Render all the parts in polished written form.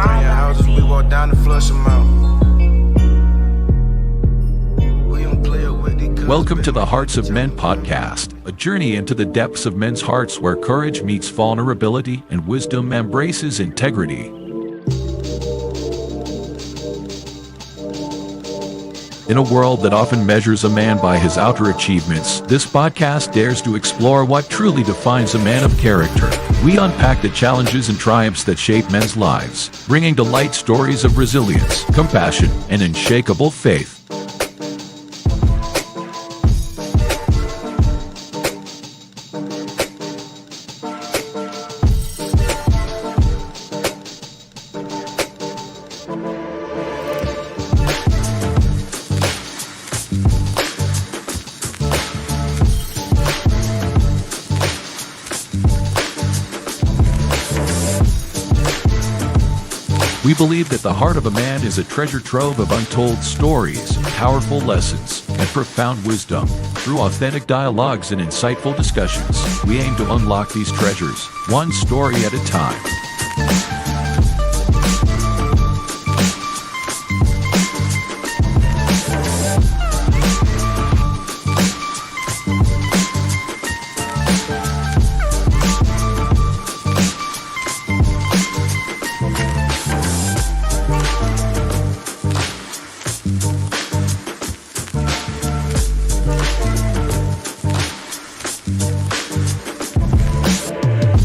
Praying houses, we walk down to flush them out. We don't play it with these cuz, Welcome to baby. the Hearts of Men podcast, a journey into the depths of men's hearts where courage meets vulnerability and wisdom embraces integrity. In a world that often measures a man by his outer achievements, this podcast dares to explore what truly defines a man of character. We unpack the challenges and triumphs that shape men's lives, bringing to light stories of resilience, compassion, and unshakable faith. We believe that the heart of a man is a treasure trove of untold stories, powerful lessons, and profound wisdom. Through authentic dialogues and insightful discussions, we aim to unlock these treasures, one story at a time.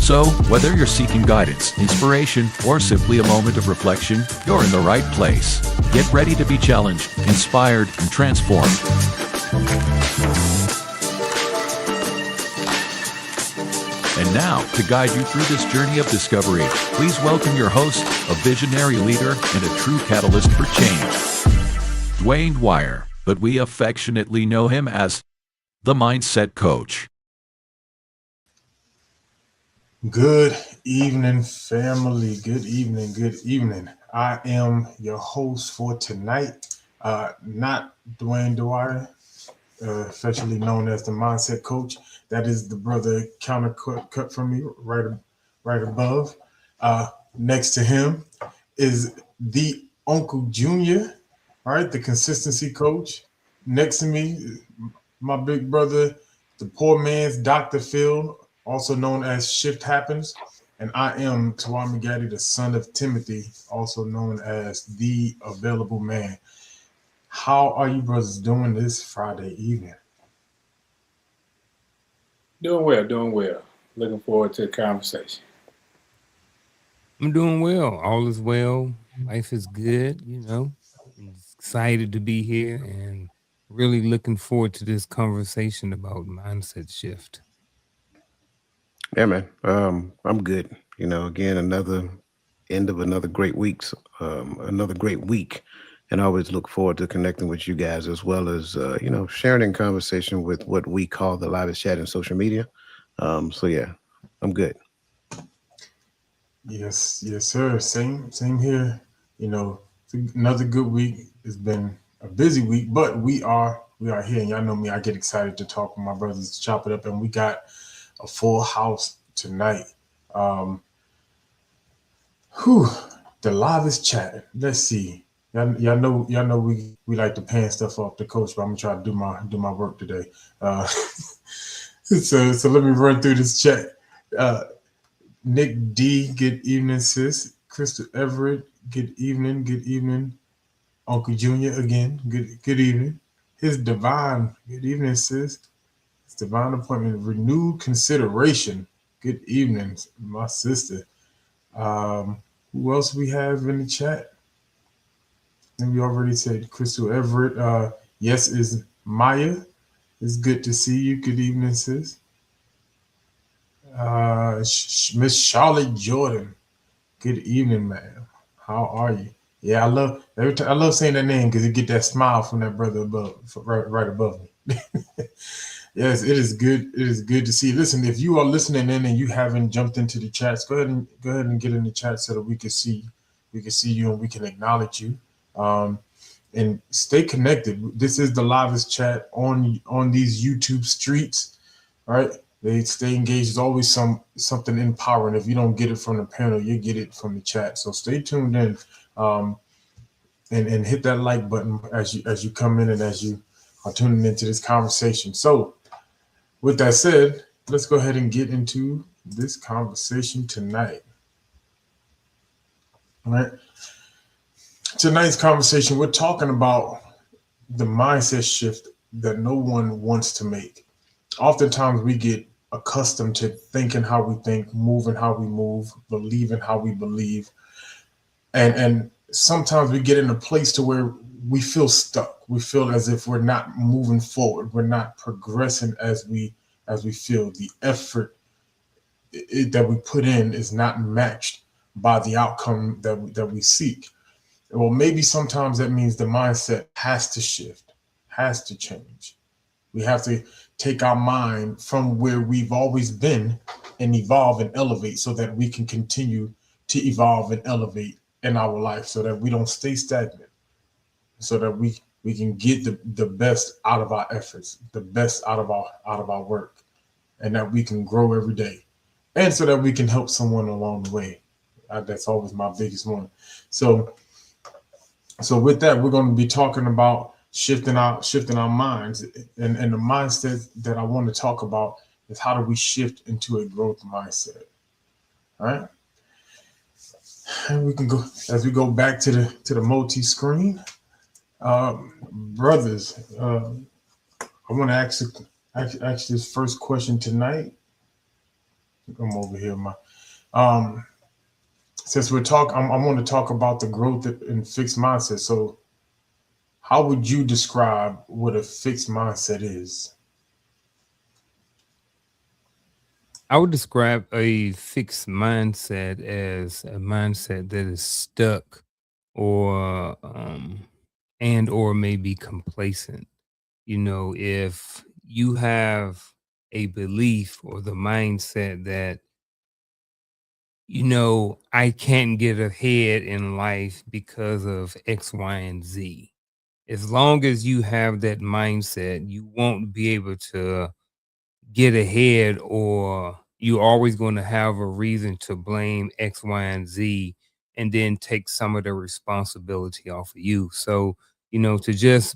So, whether you're seeking guidance, inspiration, or simply a moment of reflection, you're in the right place. Get ready to be challenged, inspired, and transformed. And now, to guide you through this journey of discovery, please welcome your host, a visionary leader and a true catalyst for change, Dwayne Dwyer, but we affectionately know him as the Mindset Coach. Good evening, family. Good evening. Good evening. I am your host for tonight, not Dwayne Dwyer, affectionately known as the Mindset Coach. That is the brother cut from me right above. Next to him is the Uncle Junior, all right, the consistency coach. Next to me, my big brother, the poor man's Dr. Phil, also known as Shift Happens, and I am Tawami Gaddy, the son of Timothy, also known as the Available Man. How are you brothers doing this Friday evening? Doing well. Looking forward to the conversation. I'm doing well. All is well. Life is good, I'm excited to be here and really looking forward to this conversation about mindset shift. Yeah, man. I'm good. Again, another end of another great another great week. And I always look forward to connecting with you guys as well as, sharing in conversation with what we call the live chat and social media. So yeah, I'm good. Yes, sir. Same here. Another good week. It's been a busy week, but we are here. And y'all know me, I get excited to talk with my brothers, chop it up, and we got a full house tonight. The livest chat. Let's see. Y'all know we like to pan stuff off the coach, but I'm gonna try to do my work today. So let me run through this chat. Nick D, good evening, sis. Crystal Everett, good evening. Uncle Junior again, good evening. His Divine, good evening, sis. His Divine Appointment, renewed consideration. Good evening, my sister. Who else we have in the chat? And we already said Crystal Everett. Yes, is Maya. It's good to see you. Good evening, sis. Miss Charlotte Jordan. Good evening, ma'am. How are you? Yeah, I love saying that name because you get that smile from that brother right above me. Yes, it is good. It is good to see. Listen, if you are listening in and you haven't jumped into the chats, go ahead and get in the chat so that we can see you and we can acknowledge you. And stay connected. This is the livest chat on these YouTube streets. All right. They stay engaged. There's always something empowering. If you don't get it from the panel, you get it from the chat. So stay tuned in, um, and hit that like button as you come in and as you are tuning into this conversation. So with that said, let's go ahead and get into this conversation tonight. All right. Tonight's conversation, we're talking about the mindset shift that no one wants to make. Oftentimes we get accustomed to thinking how we think, moving how we move, believing how we believe. And sometimes we get in a place to where we feel stuck. We feel as if we're not moving forward. We're not progressing as we feel. The effort that we put in is not matched by the outcome that we seek. Well, maybe sometimes that means the mindset has to shift, has to change. We have to take our mind from where we've always been and evolve and elevate so that we can continue to evolve and elevate in our life so that we don't stay stagnant, so that we can get the best out of our efforts, the best out of our work, and that we can grow every day. And so that we can help someone along the way. That's always my biggest one. So with that, we're going to be talking about shifting our minds, and the mindset that I want to talk about is how do we shift into a growth mindset. All right, and we can go as we go back to the multi screen, brothers. I want to ask this first question tonight. I'm over here, my since we're talking, I want to talk about the growth and fixed mindset. So how would you describe what a fixed mindset is? I would describe a fixed mindset as a mindset that is stuck or and or maybe complacent. If you have a belief or the mindset that I can't get ahead in life because of X, Y, and Z. As long as you have that mindset, you won't be able to get ahead, or you're always going to have a reason to blame X, Y, and Z and then take some of the responsibility off of you. So, to just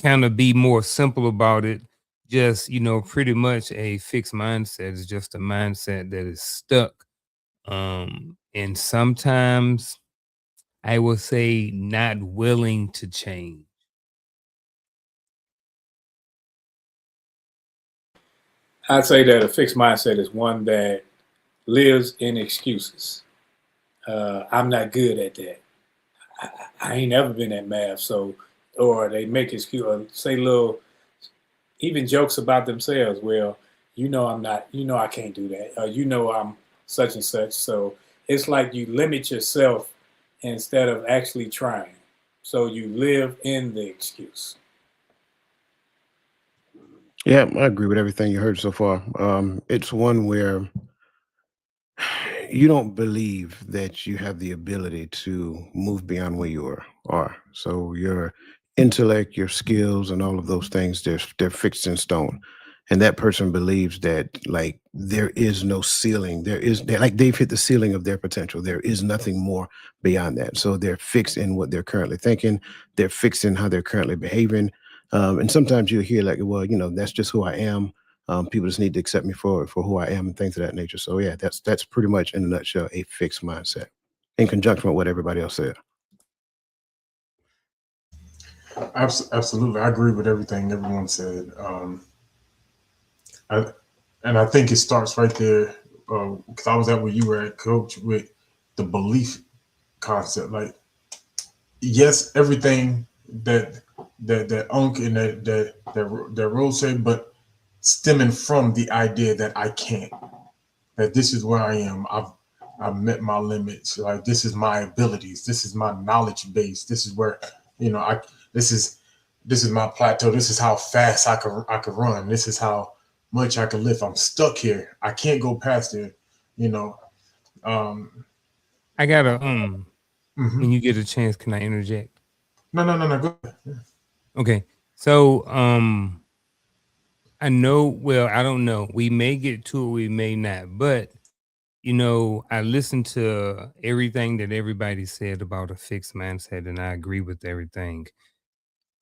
kind of be more simple about it, just, pretty much a fixed mindset is just a mindset that is stuck. And sometimes I will say not willing to change. I'd say that a fixed mindset is one that lives in excuses. I'm not good at that. I ain't never been at math, so or they make excuse or say little even jokes about themselves. Well, I'm not. I can't do that. I'm such and such. So it's like you limit yourself instead of actually trying. So you live in the excuse. Yeah, I agree with everything you heard so far. It's one where you don't believe that you have the ability to move beyond where you are. So your intellect, your skills, and all of those things, they're fixed in stone. And that person believes that like there is no ceiling. Like they've hit the ceiling of their potential. There is nothing more beyond that. So they're fixed in what they're currently thinking. They're fixed in how they're currently behaving. And sometimes you hear like, well, that's just who I am. People just need to accept me for who I am and things of that nature. So yeah, that's pretty much in a nutshell a fixed mindset, in conjunction with what everybody else said. Absolutely, I agree with everything everyone said. I, and I think it starts right there because I was at where you were at, Coach, with the belief concept. Like, yes, everything that Unc and that Rose said, but stemming from the idea that I can't, that this is where I am. I've met my limits. Like this is my abilities. This is my knowledge base. This is where I this is this is my plateau. This is how fast I could run. This is how much I can lift. I'm stuck here. I can't go past there. You know. Um, I gotta mhm. when you get a chance, can I interject? No. Go ahead. Okay. So I know. Well, I don't know. We may get to it, we may not. But I listened to everything that everybody said about a fixed mindset, and I agree with everything.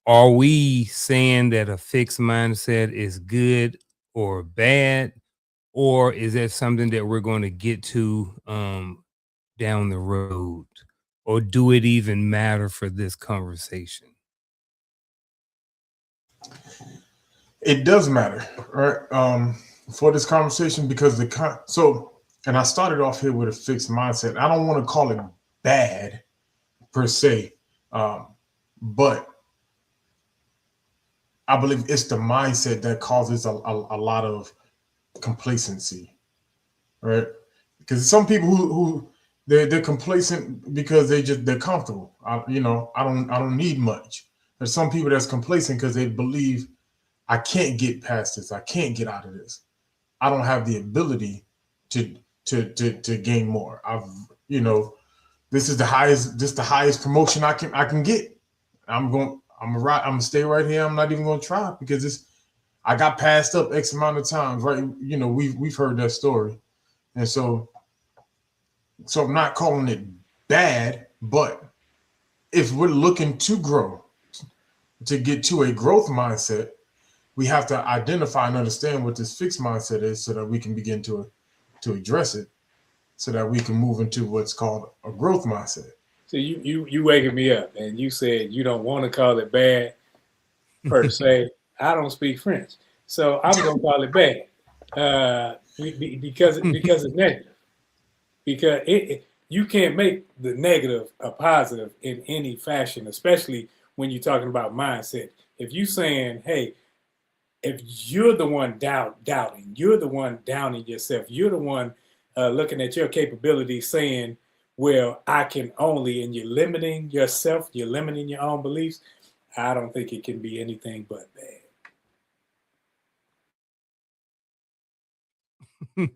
Are we saying that a fixed mindset is good or bad, or is that something that we're going to get to down the road, or do it even matter for this conversation? It does matter, right? For this conversation because and I started off here with a fixed mindset. I don't want to call it bad per se, um, but I believe it's the mindset that causes a lot of complacency, right? Because some people who they're complacent because they're comfortable. I don't need much. There's some people that's complacent because they believe I can't get past this. I can't get out of this. I don't have the ability to to gain more. This is the highest. This is the highest promotion I can get. I'm gonna stay right here. I'm not even gonna try because I got passed up X amount of times, right? We've heard that story, and so I'm not calling it bad, but if we're looking to grow, to get to a growth mindset, we have to identify and understand what this fixed mindset is so that we can begin to address it so that we can move into what's called a growth mindset. So you waking me up, and you said you don't want to call it bad per se. I don't speak French, so I'm gonna call it bad because it's negative. Because you can't make the negative a positive in any fashion, especially when you're talking about mindset. If you saying, hey, if you're the one doubting, you're the one downing yourself, you're the one looking at your capabilities saying, well, I can only, and you're limiting yourself, you're limiting your own beliefs, I don't think it can be anything but Hmm.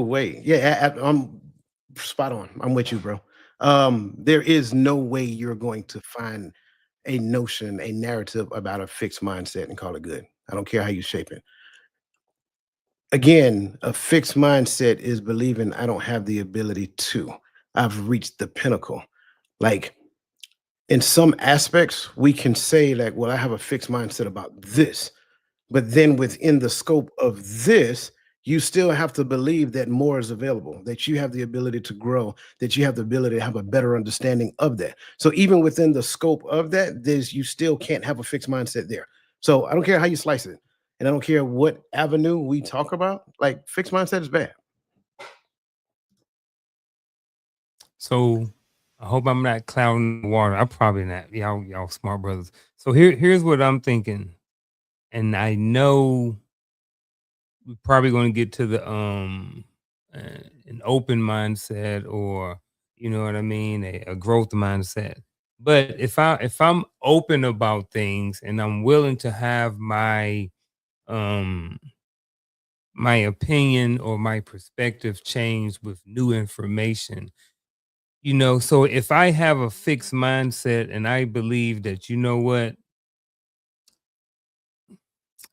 Wait. Yeah, I'm spot on. I'm with you, bro. There is no way you're going to find a notion, a narrative about a fixed mindset and call it good. I don't care how you shape it. Again, a fixed mindset is believing I don't have the ability to. I've reached the pinnacle. Like in some aspects, we can say like, well, I have a fixed mindset about this. But then within the scope of this, you still have to believe that more is available, that you have the ability to grow, that you have the ability to have a better understanding of that. So even within the scope of that, you still can't have a fixed mindset there. So I don't care how you slice it. And I don't care what avenue we talk about, like fixed mindset is bad. So I hope I'm not clouding the water. I'm probably not. Y'all smart brothers. So here's what I'm thinking. And I know we're probably going to get to the an open mindset, or you know what I mean, a growth mindset. But if I'm open about things and I'm willing to have um my opinion or my perspective change with new information, so if I have a fixed mindset and I believe that, what,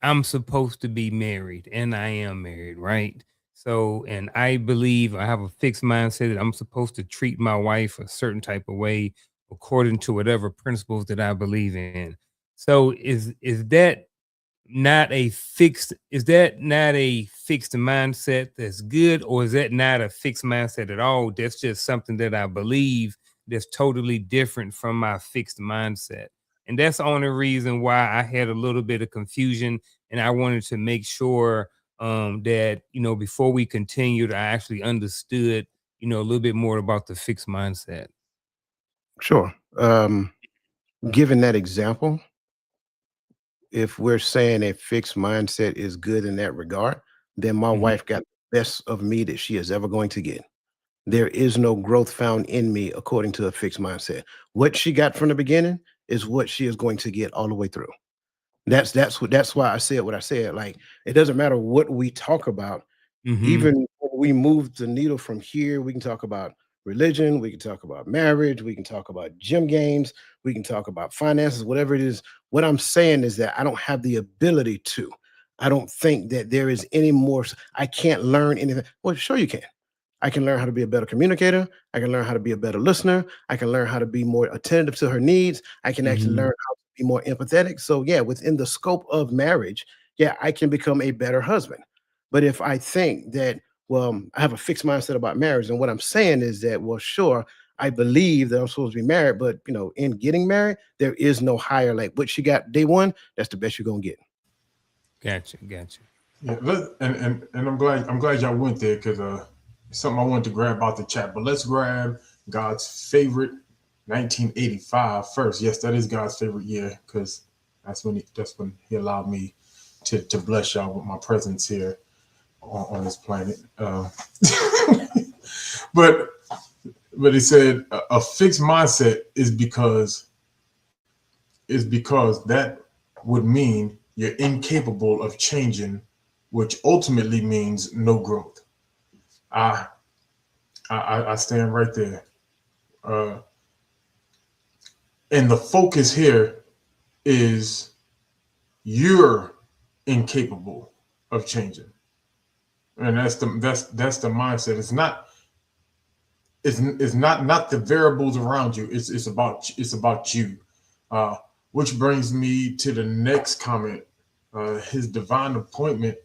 I'm supposed to be married and I am married, right? So, and I believe I have a fixed mindset that I'm supposed to treat my wife a certain type of way according to whatever principles that I believe in. So, is that not a fixed mindset that's good, or is that not a fixed mindset at all? That's just something that I believe that's totally different from my fixed mindset. And that's the only reason why I had a little bit of confusion, and I wanted to make sure that before we continued, I actually understood a little bit more about the fixed mindset. Sure. Given that example, if we're saying a fixed mindset is good in that regard, then my Mhm. wife got the best of me that she is ever going to get. There is no growth found in me according to a fixed mindset. What she got from the beginning is what she is going to get all the way through. That's why I said what I said. Like it doesn't matter what we talk about, Mhm. even when we move the needle from here, we can talk about religion, we can talk about marriage, we can talk about gym games, we can talk about finances, whatever it is. What I'm saying is that I don't have the ability to. I don't think that there is any more. I can't learn anything. Well, sure you can. I can learn how to be a better communicator. I can learn how to be a better listener. I can learn how to be more attentive to her needs. I can actually learn how to be more empathetic. So, yeah, within the scope of marriage, yeah, I can become a better husband. But if I think that, well, I have a fixed mindset about marriage, and what I'm saying is that, well, sure, I believe that I'm supposed to be married, but in getting married, there is no higher. Like what she got day one, that's the best you're gonna get. Gotcha. Yeah, and I'm glad y'all went there because it's something I wanted to grab out the chat. But let's grab God's favorite 1985 first. Yes, that is God's favorite year because that's when he allowed me to bless y'all with my presence here on this planet. But he said a fixed mindset is because that would mean you're incapable of changing, which ultimately means no growth. I I stand right there. Uh, and the focus here is you're incapable of changing, and that's the mindset. It's not the variables around you. It's about you. Uh, which brings me to the next comment. His divine appointment.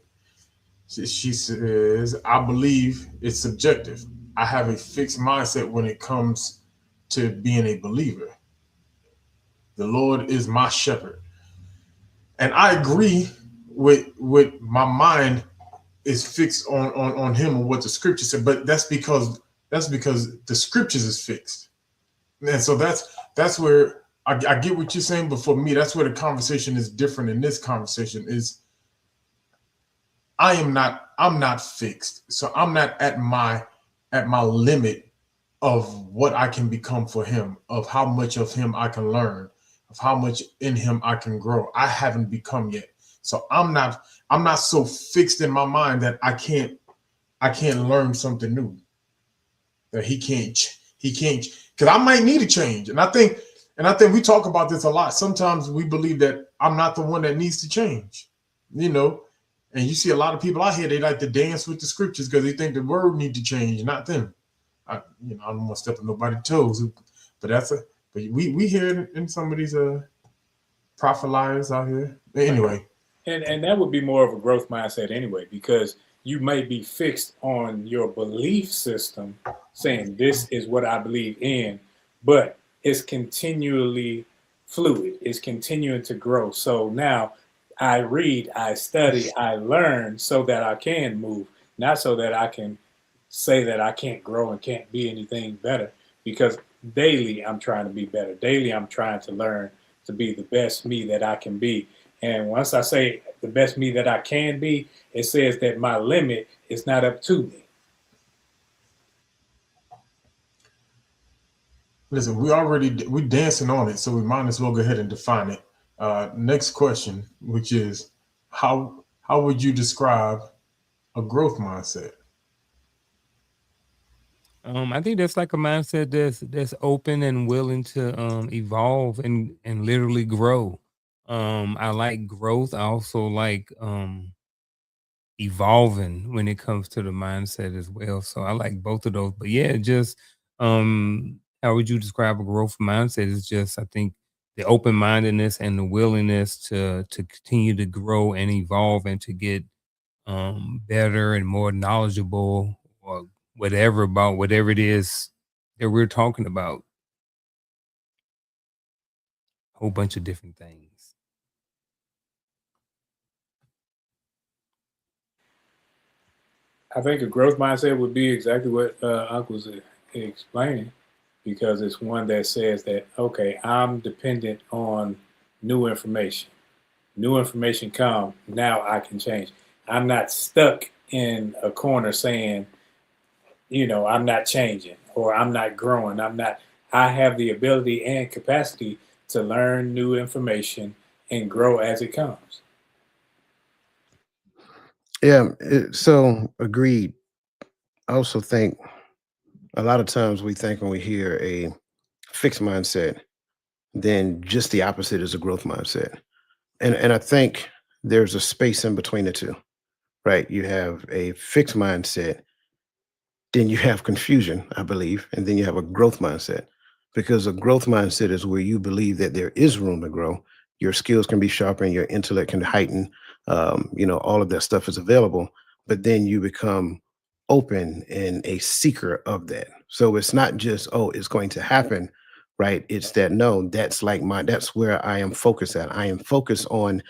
She says, "I believe it's subjective. I have a fixed mindset when it comes to being a believer. The Lord is my shepherd." And I agree with my mind is fixed on him and what the scripture said, but that's because the scriptures is fixed. And so that's where I get what you're saying, but for me, that's where the conversation is different. In this conversation is I'm not fixed. So I'm not at my limit of what I can become for him, of how much of him I can learn, of how much in him I can grow. I haven't become yet. So I'm not so fixed in my mind that I can't learn something new. That he can't because I might need a change. And I think we talk about this a lot. Sometimes we believe that I'm not the one that needs to change. You know, and you see a lot of people out here, they like to dance with the scriptures because they think the word need to change, not them. I don't want to step on nobody's toes, but we hear it in some of these prophet liars out here. Anyway, And that would be more of a growth mindset anyway, because you may be fixed on your belief system, saying this is what I believe in, but it's continually fluid. It's continuing to grow. So now I read, I study, I learn so that I can move, not so that I can say that I can't grow and can't be anything better. Because daily I'm trying to be better. Daily I'm trying to learn to be the best me that I can be. And once I say the best me that I can be, it says that my limit is not up to me. listen, we dancing on it, so we might as well go ahead and define it. Next question, which is how would you describe a growth mindset? I think that's like a mindset that's open and willing to evolve and literally grow. I like growth. I also like evolving when it comes to the mindset as well. So I like both of those. But yeah, just how would you describe a growth mindset? Is just I think the open mindedness and the willingness to continue to grow and evolve and to get better and more knowledgeable or whatever about whatever it is that we're talking about. A whole bunch of different things. I think a growth mindset would be exactly what Uncle was explaining, because it's one that says that, okay, I'm dependent on new information. New information come, now I can change. I'm not stuck in a corner saying, I'm not changing or I'm not growing. I have the ability and capacity to learn new information and grow as it comes. Yeah. So agreed. I also think a lot of times we think when we hear a fixed mindset, then just the opposite is a growth mindset. And I think there's a space in between the two, right? You have a fixed mindset, then you have confusion, I believe, and then you have a growth mindset. Because a growth mindset is where you believe that there is room to grow. Your skills can be sharpened, your intellect can heighten, all of that stuff is available. But then you become open and a seeker of that. So it's not just, oh, it's going to happen, right? It's that no, that's where I am focused at. I am focused on,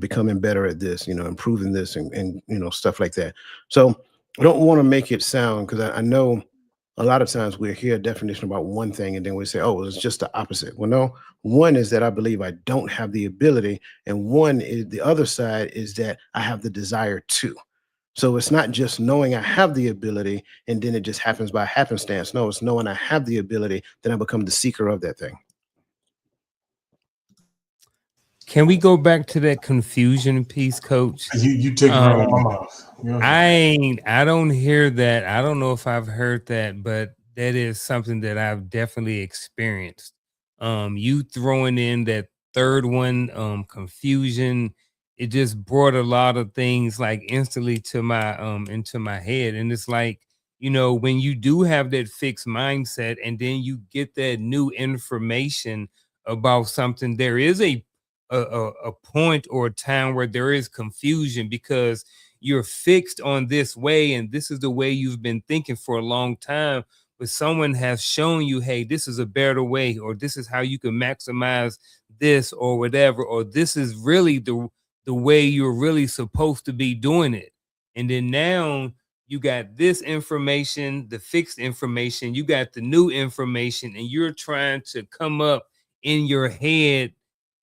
becoming better at this, improving this and stuff like that. So I don't want to make it sound because I know a lot of times we hear a definition about one thing and then we say, oh, well, it's just the opposite. Well, no, one is that I believe I don't have the ability, and one is the other side is that I have the desire to. So it's not just knowing I have the ability and then it just happens by happenstance. No, it's knowing I have the ability, then I become the seeker of that thing. Can we go back to that confusion piece, Coach? You took it right out of my mouth. I don't hear that. I don't know if I've heard that, but that is something that I've definitely experienced. You throwing in that third one, confusion, it just brought a lot of things like instantly to my into my head. And it's like, when you do have that fixed mindset and then you get that new information about something, there is a point or a time where there is confusion because you're fixed on this way and this is the way you've been thinking for a long time, but someone has shown you, hey, this is a better way, or this is how you can maximize this or whatever, or this is really the way you're really supposed to be doing it. And then now you got this information, the fixed information, you got the new information, and you're trying to come up in your head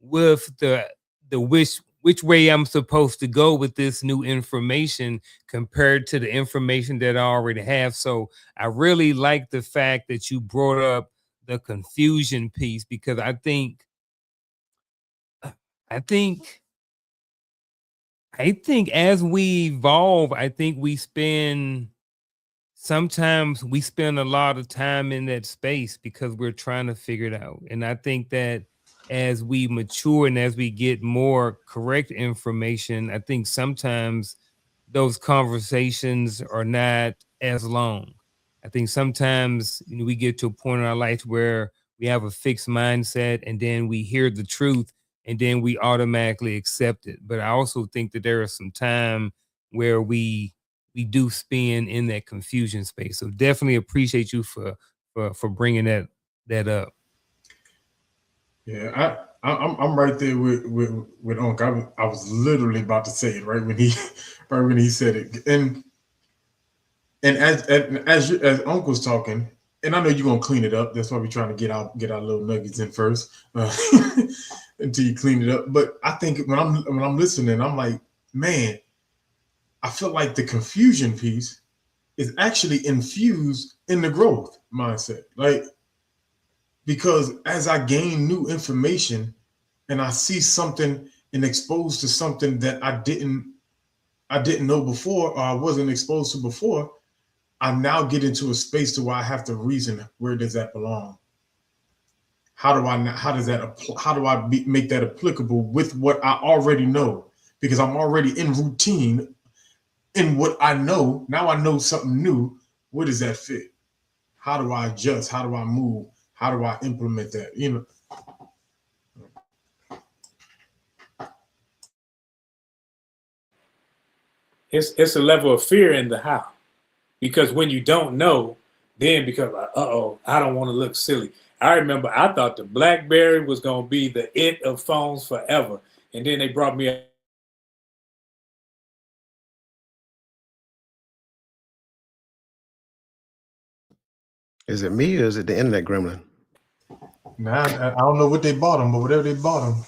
with the which way I'm supposed to go with this new information compared to the information that I already have. So I really like the fact that you brought up the confusion piece because I think I think as we evolve, I think sometimes we spend a lot of time in that space because we're trying to figure it out. And I think that as we mature and as we get more correct information, I think sometimes those conversations are not as long. I think sometimes we get to a point in our life where we have a fixed mindset and then we hear the truth and then we automatically accept it. But I also think that there is some time where we do spin in that confusion space. So definitely appreciate you for bringing that up. Yeah, I'm right there with Unc. I was literally about to say it right when he right when he said it, and as Unc was talking, and I know you're gonna clean it up. That's why we're trying to get our little nuggets in first until you clean it up. But I think when I'm listening, I'm like, man, I feel like the confusion piece is actually infused in the growth mindset, like. Because as I gain new information and I see something and exposed to something that I didn't know before or I wasn't exposed to before, I now get into a space to where I have to reason, where does that belong? How do I make that applicable with what I already know? Because I'm already in routine in what I know. Now I know something new. Where does that fit? How do I adjust? How do I move? How do I implement that? It's a level of fear in the how, because when you don't know, then because I don't want to look silly. I remember I thought the BlackBerry was gonna be the it of phones forever, and then they brought me a Is it me or is it the internet gremlin? Now I don't know what they bought them, but whatever they bought them,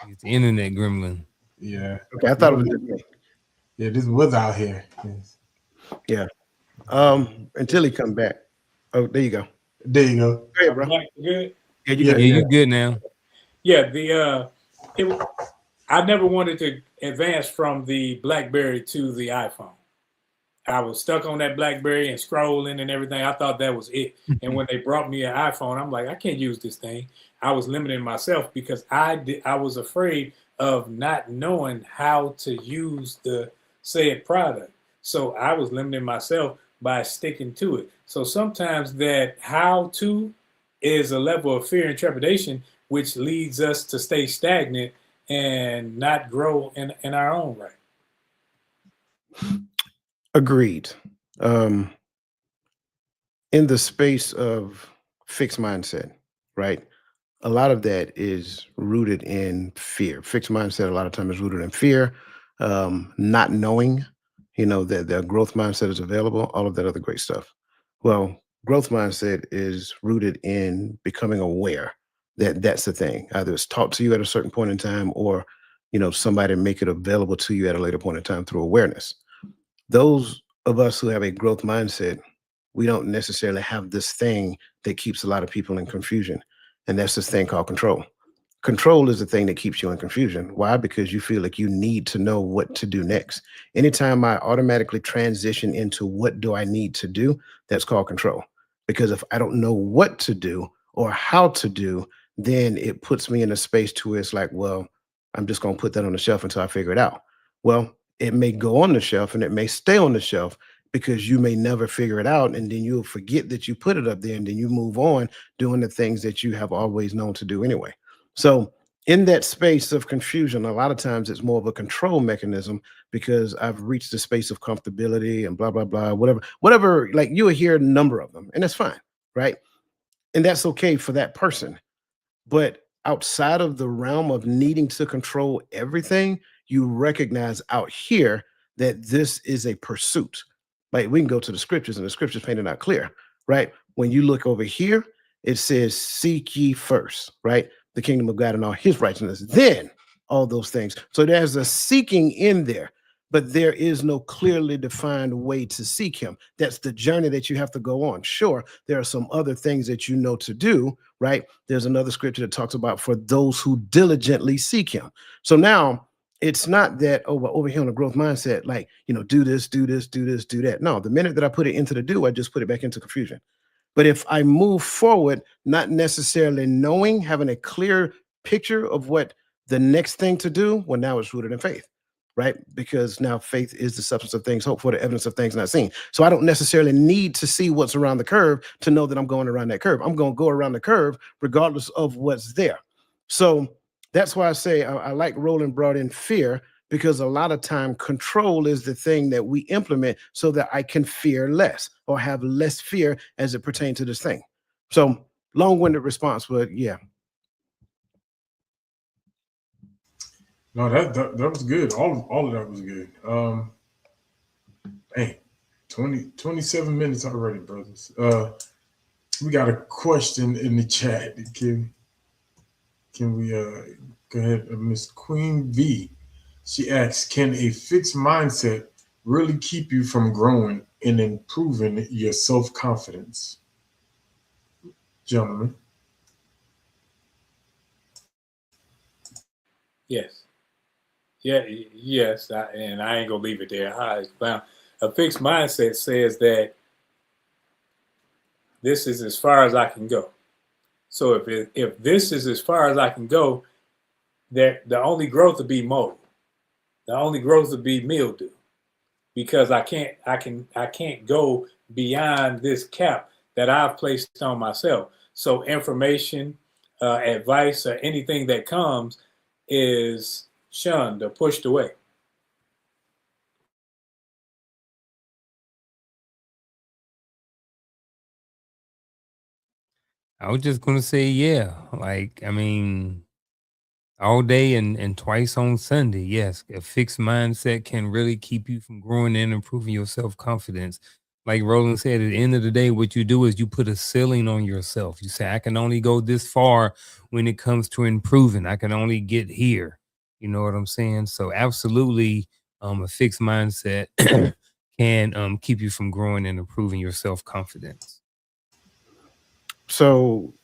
It's the internet gremlin. yeah. Okay, I thought it was just me. Yeah, this was out here. Yes. Yeah. Until he come back. Oh, there you go. There you go. Go ahead, bro. good. Yeah, you Yeah, good. Yeah, you're good now. Yeah, I never wanted to advance from the BlackBerry to the iPhone. I was stuck on that BlackBerry and scrolling and everything. I thought that was it. And when they brought me an iPhone, I'm like, I can't use this thing. I was limiting myself because I was afraid of not knowing how to use the said product. So I was limiting myself by sticking to it. So sometimes that how to is a level of fear and trepidation, which leads us to stay stagnant and not grow in our own right. Agreed. Um, in the space of fixed mindset, right? A lot of that is rooted in fear. Fixed mindset, a lot of times, is rooted in fear, not knowing, that the growth mindset is available, all of that other great stuff. Well, growth mindset is rooted in becoming aware that that's the thing. Either it's taught to you at a certain point in time, or somebody make it available to you at a later point in time through awareness. Those of us who have a growth mindset, we don't necessarily have this thing that keeps a lot of people in confusion. And that's this thing called control. Control is the thing that keeps you in confusion. Why? Because you feel like you need to know what to do next. Anytime I automatically transition into what do I need to do, that's called control. Because if I don't know what to do or how to do, then it puts me in a space to where it's like, well, I'm just going to put that on the shelf until I figure it out. Well, it may go on the shelf and it may stay on the shelf because you may never figure it out. And then you'll forget that you put it up there, and then you move on doing the things that you have always known to do anyway. So in that space of confusion, a lot of times it's more of a control mechanism because I've reached the space of comfortability and blah, blah, blah, whatever, like you will hear a number of them, and that's fine, right? And that's okay for that person. But outside of the realm of needing to control everything, you recognize out here that this is a pursuit. Like we can go to the scriptures, and the scriptures paint it out clear, right? When you look over here, it says, seek ye first, right? The kingdom of God and all his righteousness, then all those things. So there's a seeking in there, but there is no clearly defined way to seek him. That's the journey that you have to go on. Sure, there are some other things that you know to do, right? There's another scripture that talks about for those who diligently seek him. So now it's not that, oh, well, over here on the growth mindset, like, do this, do this, do this, do that. No, the minute that I put it into the do, I just put it back into confusion. But if I move forward, not necessarily knowing, having a clear picture of what the next thing to do, well, now it's rooted in faith, right? Because now faith is the substance of things hoped for, the evidence of things not seen. So I don't necessarily need to see what's around the curve to know that I'm going around that curve. I'm going to go around the curve regardless of what's there. So that's why I say I like Roland brought in fear, because a lot of time control is the thing that we implement so that I can fear less or have less fear as it pertains to this thing. So long-winded response, but yeah. No, that was good. All of that was good. Hey, 27 minutes already, brothers. We got a question in the chat. Can we go ahead, Miss Queen V? She asks, can a fixed mindset really keep you from growing and improving your self-confidence? Gentlemen. Yes. Yeah, yes, and I ain't gonna leave it there. A fixed mindset says that this is as far as I can go. So if this is as far as I can go, that the only growth would be mold. The only growth would be mildew, because I can't go beyond this cap that I've placed on myself. So information, advice, or anything that comes is shunned or pushed away. I was just gonna say, yeah. Like, I mean, all day and twice on Sunday. Yes, a fixed mindset can really keep you from growing and improving your self-confidence. Like Roland said, at the end of the day, what you do is you put a ceiling on yourself. You say, I can only go this far when it comes to improving. I can only get here. You know what I'm saying? So absolutely, a fixed mindset can keep you from growing and improving your self-confidence. So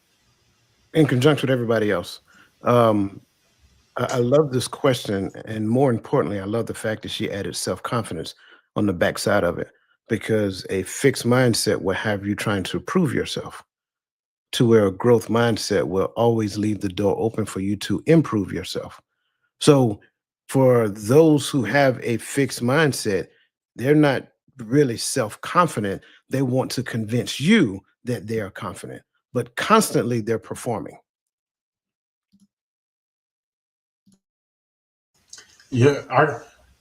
in conjunction with everybody else, I love this question, and more importantly, I love the fact that she added self-confidence on the backside of it. because a fixed mindset will have you trying to prove yourself, to where a growth mindset will always leave the door open for you to improve yourself. So for those who have a fixed mindset, they're not really self-confident. They want to convince you that they are confident, but constantly they're performing. Yeah,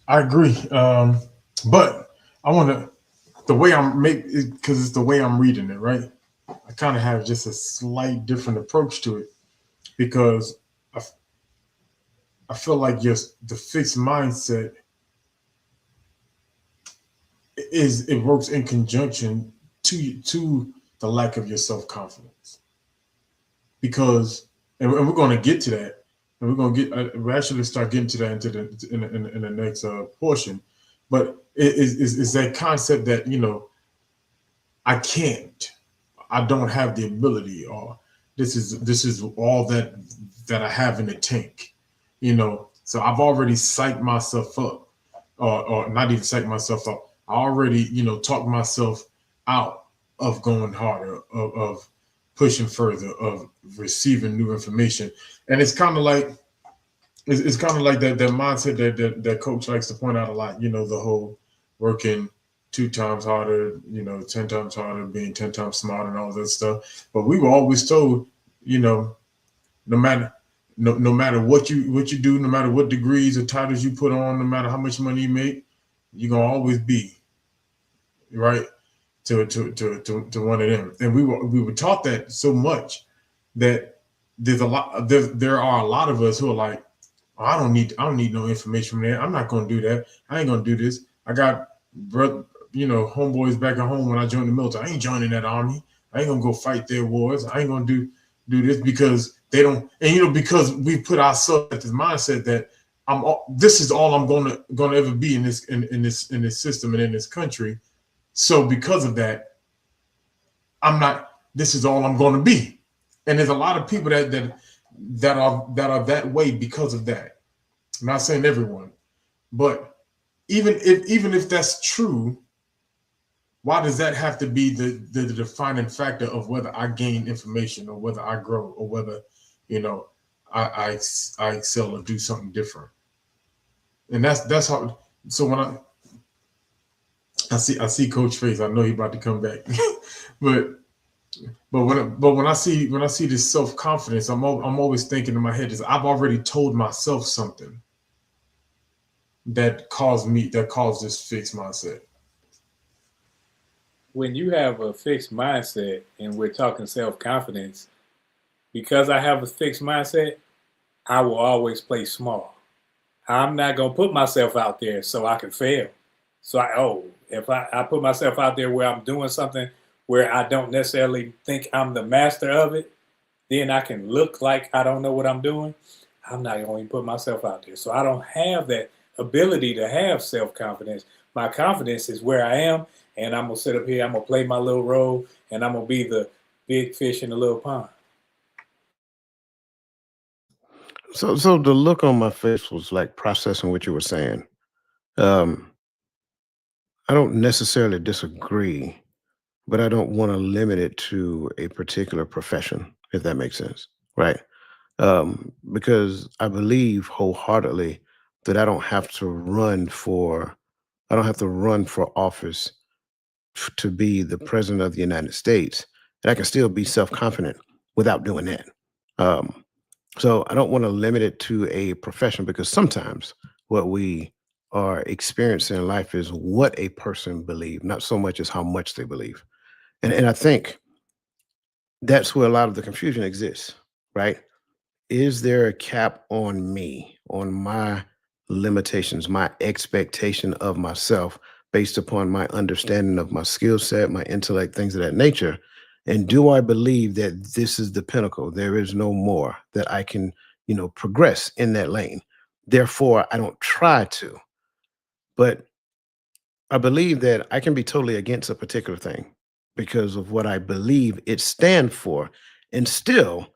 I agree. But I want to the way I'm make because it's the way I'm reading it, right? I kind of have just a slight different approach to it because I, I feel like just the fixed mindset it works in conjunction to the lack of your self confidence because and we're going to get to that and we're going to get we actually start getting to that into in the next portion, but it's that concept that I can't, I don't have the ability, or this is all that I have in the tank, So I've already psyched myself up, or not even psyched myself up. I already, talked myself out of going harder, of pushing further, of receiving new information, and it's kind of like that mindset that coach likes to point out a lot. The whole working 2 times harder, 10 times harder, being 10 times smarter, and all that stuff. But we were always told, you know, no matter no matter what you do, no matter what degrees or titles you put on, no matter how much money you make, you're gonna always be right to one of them. And we were taught that so much that there are a lot of us who are like, oh, I don't need no information from there. I'm not gonna do that. I ain't gonna do this. I got brother, homeboys back at home when I joined the military. I ain't joining that army. I ain't gonna go fight their wars. I ain't gonna do this because they don't. And because we put ourselves at this mindset that this is all I'm gonna ever be in this system and in this country. So because of that, I'm not. This is all I'm gonna be. And there's a lot of people that are that way because of that. I'm not saying everyone, but even if that's true, why does that have to be the defining factor of whether I gain information or whether I grow or whether I excel or do something different? And that's how. So when I see Coach Face, I know he about to come back, but when I see this self confidence, I'm always thinking in my head is I've already told myself something that caused this fixed mindset. When you have a fixed mindset, and we're talking self-confidence, because I have a fixed mindset, I will always play small. I'm not going to put myself out there so I can fail. So if I put myself out there where I'm doing something where I don't necessarily think I'm the master of it, then I can look like I don't know what I'm doing. I'm not going to put myself out there. So I don't have that ability to have self-confidence. My confidence is where I am, and I'm going to sit up here, I'm going to play my little role, and I'm going to be the big fish in the little pond. So the look on my face was like processing what you were saying. Um, I don't necessarily disagree, but I don't want to limit it to a particular profession, if that makes sense, right? Because I believe wholeheartedly that I don't have to run for office to be the president of the United States, and I can still be self-confident without doing that. Um, so I don't want to limit it to a profession because sometimes what we are experiencing in life is what a person believes, not so much as how much they believe. And I think that's where a lot of the confusion exists, right? Is there a cap on me, on my limitations, my expectation of myself based upon my understanding of my skill set, my intellect, things of that nature? And do I believe that this is the pinnacle? There is no more that I can, progress in that lane. Therefore, I don't try to. But I believe that I can be totally against a particular thing because of what I believe it stands for and still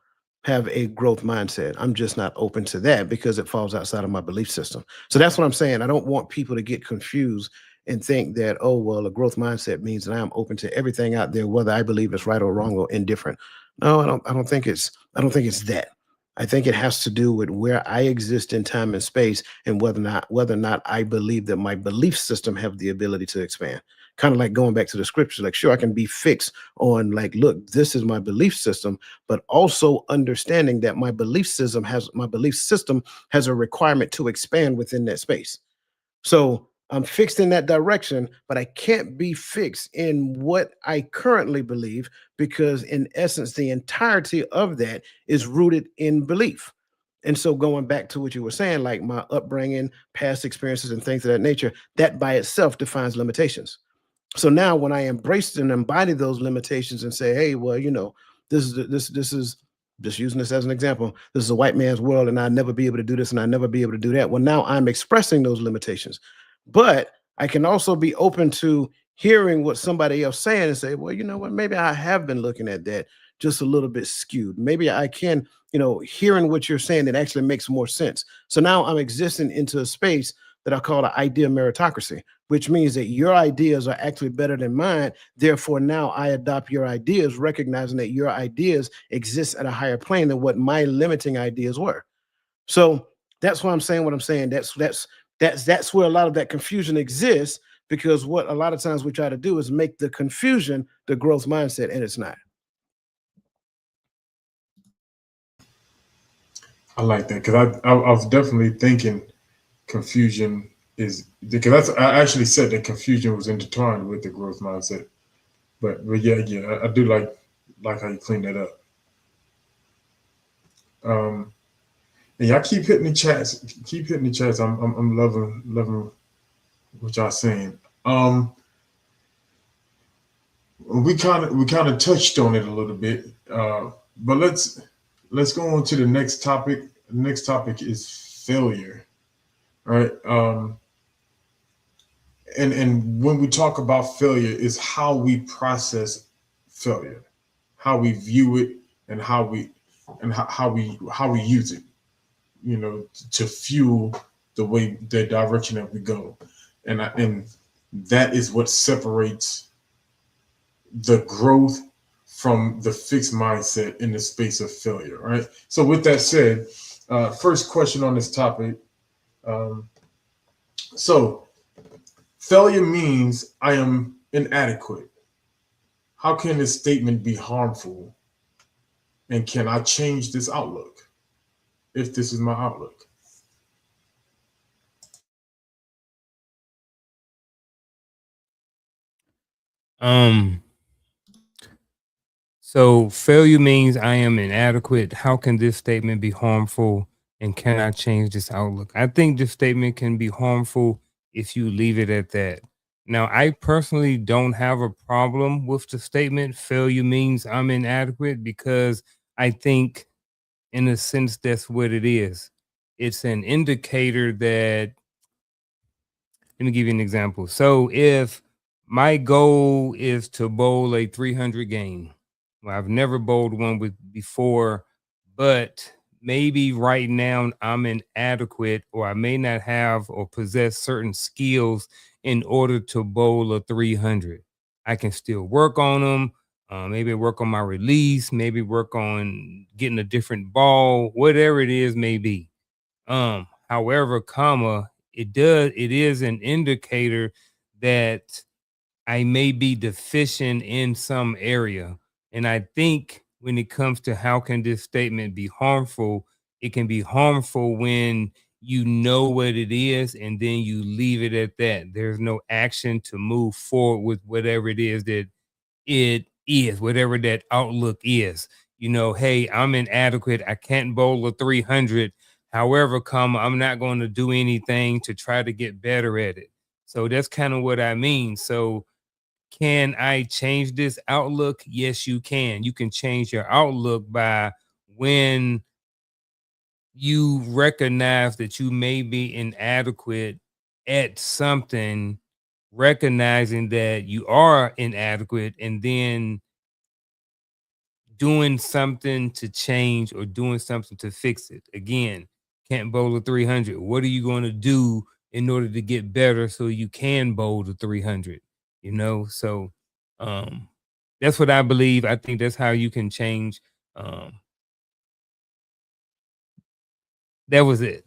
have a growth mindset. I'm just not open to that because it falls outside of my belief system. So that's what I'm saying. I don't want people to get confused and think that, oh, well, a growth mindset means that I'm open to everything out there, whether I believe it's right or wrong or indifferent. No, I don't think it's that. I think it has to do with where I exist in time and space, and whether or not I believe that my belief system have the ability to expand. Kind of like going back to the scriptures, like, sure, I can be fixed on, like, look, this is my belief system, but also understanding that my belief system has a requirement to expand within that space. So I'm fixed in that direction, but I can't be fixed in what I currently believe, because in essence, the entirety of that is rooted in belief. And so going back to what you were saying, like my upbringing, past experiences, and things of that nature, that by itself defines limitations. So now when I embrace and embody those limitations and say, hey, well, this is just using this as an example. This is a white man's world, and I'll never be able to do this, and I'll never be able to do that. Well, now I'm expressing those limitations. But I can also be open to hearing what somebody else saying and say, well, you know what, maybe I have been looking at that just a little bit skewed. Maybe I can, hearing what you're saying, that actually makes more sense. So now I'm existing into a space that I call the idea meritocracy, which means that your ideas are actually better than mine. Therefore, now I adopt your ideas, recognizing that your ideas exist at a higher plane than what my limiting ideas were. So that's why I'm saying what I'm saying. That's where a lot of that confusion exists, because what a lot of times we try to do is make the confusion the growth mindset, and it's not. I like that, because I was definitely thinking confusion is, because I actually said that confusion was intertwined with the growth mindset. But yeah, I do like how you clean that up. And y'all keep hitting the chats. Keep hitting the chats. I'm loving what y'all saying. We kind of touched on it a little bit. But let's go on to the next topic. The next topic is failure. Right. And when we talk about failure, is how we process failure, how we view it, and how we use it, to fuel the direction that we go. And that is what separates the growth from the fixed mindset in the space of failure, right? So with that said, first question on this topic. So failure means I am inadequate. How can this statement be harmful? And can I change this outlook if this is my outlook? So failure means I am inadequate. How can this statement be harmful? And can I change this outlook? I think this statement can be harmful if you leave it at that. Now, I personally don't have a problem with the statement failure means I'm inadequate, because I think, in a sense, that's what it is. It's an indicator that, let me give you an example. So if my goal is to bowl a 300 game, well, I've never bowled one with before, but maybe right now I'm inadequate, or I may not have or possess certain skills in order to bowl a 300. I can still work on them. Maybe work on my release, maybe work on getting a different ball, whatever it is, maybe. However, it is an indicator that I may be deficient in some area. And I think when it comes to how can this statement be harmful, it can be harmful when you know what it is and then you leave it at that. There's no action to move forward with whatever it is that it is, whatever that outlook is. Hey, I'm inadequate. I can't bowl a 300. However, I'm not going to do anything to try to get better at it. So that's kind of what I mean. So can I change this outlook? Yes, you can. You can change your outlook by, when you recognize that you may be inadequate at something, recognizing that you are inadequate, and then doing something to change or doing something to fix it. Again, can't bowl a 300. What are you going to do in order to get better so you can bowl the 300, you know? So that's what I believe. I think that's how you can change. That was it.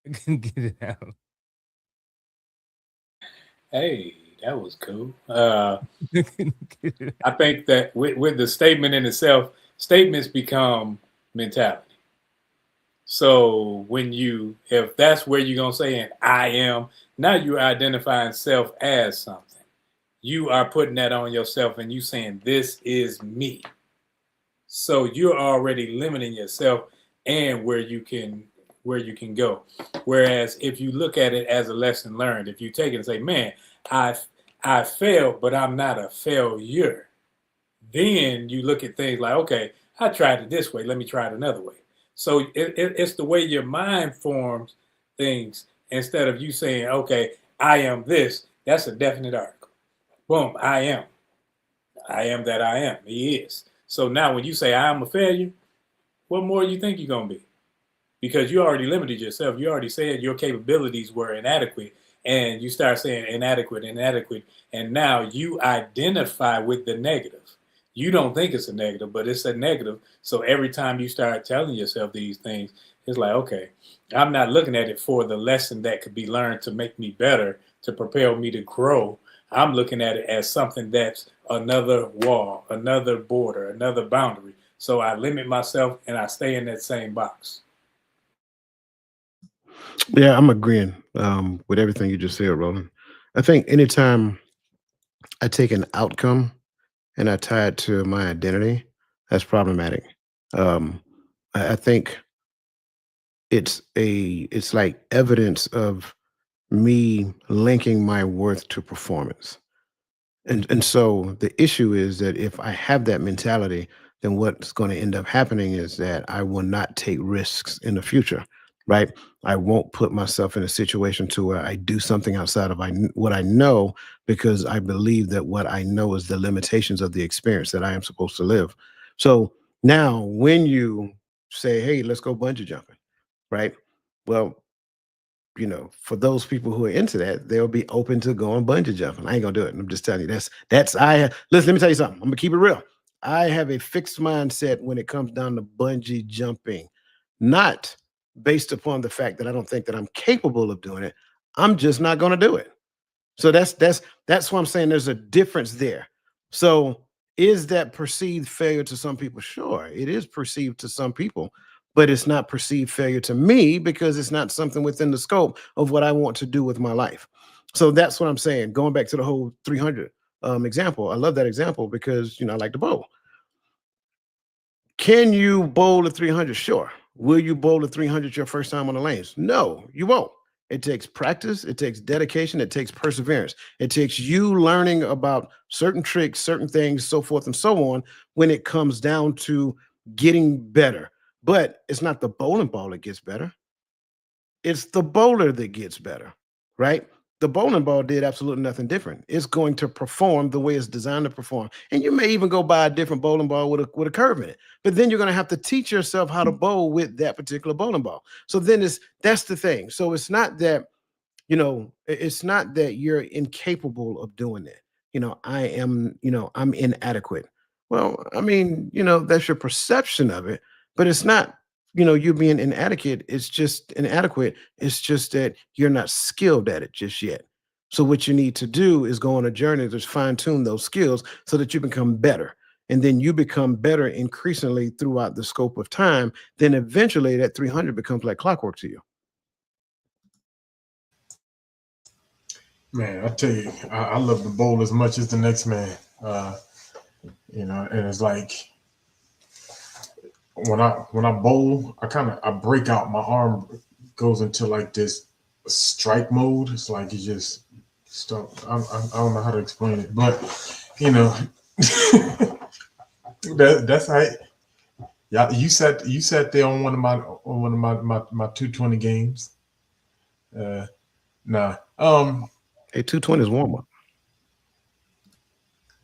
I couldn't get it out. Hey, that was cool. I couldn't get it I out. think that with the statement in itself, statements become mentality. So if that's where you're gonna say, and I am, now you're identifying self as something. You are putting that on yourself, and you saying, "This is me." So you're already limiting yourself and where you can go. Whereas if you look at it as a lesson learned, if you take it and say, "Man, I I failed, but I'm not a failure," then you look at things like, "Okay, I tried it this way. Let me try it another way." So it's the way your mind forms things instead of you saying, "Okay, I am this." That's a definite article. Boom, I am. I am that I am. He is. So now when you say I am a failure, what more you think you're gonna be? Because you already limited yourself. You already said your capabilities were inadequate, and you start saying inadequate, inadequate, and now you identify with the negative. You don't think it's a negative, but it's a negative. So every time you start telling yourself these things, it's like, okay, I'm not looking at it for the lesson that could be learned to make me better, to propel me to grow. I'm looking at it as something that's another wall, another border, another boundary. So I limit myself and I stay in that same box. Yeah, I'm agreeing with everything you just said, Roland. I think anytime I take an outcome and I tie it to my identity, that's problematic. Um, I think it's like evidence of me linking my worth to performance. And so the issue is that if I have that mentality, then what's going to end up happening is that I will not take risks in the future, right? I won't put myself in a situation to where I do something outside of what I know, because I believe that what I know is the limitations of the experience that I am supposed to live. So now when you say, "Hey, let's go bungee jumping," right? Well, for those people who are into that, they'll be open to going bungee jumping. I ain't gonna do it. I'm just telling you, that's listen, let me tell you something. I'm gonna keep it real. I have a fixed mindset when it comes down to bungee jumping, not based upon the fact that I don't think that I'm capable of doing it. I'm just not gonna do it. So that's why I'm saying there's a difference there. So is that perceived failure to some people? Sure, it is perceived to some people, but it's not perceived failure to me because it's not something within the scope of what I want to do with my life. So that's what I'm saying. Going back to the whole 300 example, I love that example because I like to bowl. Can you bowl a 300? Sure. Will you bowl a 300 your first time on the lanes? No, you won't. It takes practice, it takes dedication, it takes perseverance. It takes you learning about certain tricks, certain things, so forth and so on when it comes down to getting better. But it's not the bowling ball that gets better. It's the bowler that gets better, right? The bowling ball did absolutely nothing different. It's going to perform the way it's designed to perform. And you may even go buy a different bowling ball with a curve in it. But then you're going to have to teach yourself how to bowl with that particular bowling ball. So then that's the thing. So it's not that it's not that you're incapable of doing it. I'm inadequate. Well, I mean, that's your perception of it, but it's not, you being inadequate. It's just inadequate. It's just that you're not skilled at it just yet. So what you need to do is go on a journey to fine tune those skills so that you become better. And then you become better increasingly throughout the scope of time. Then eventually that 300 becomes like clockwork to you. Man, I tell you, I love the bowl as much as the next man. And it's like when I bowl, I break out. My arm goes into like this strike mode. It's like you just stop. I don't know how to explain it, but you know, that's how. Yeah, you sat there on one of my 220 games. Nah. Hey, 220 is warm up.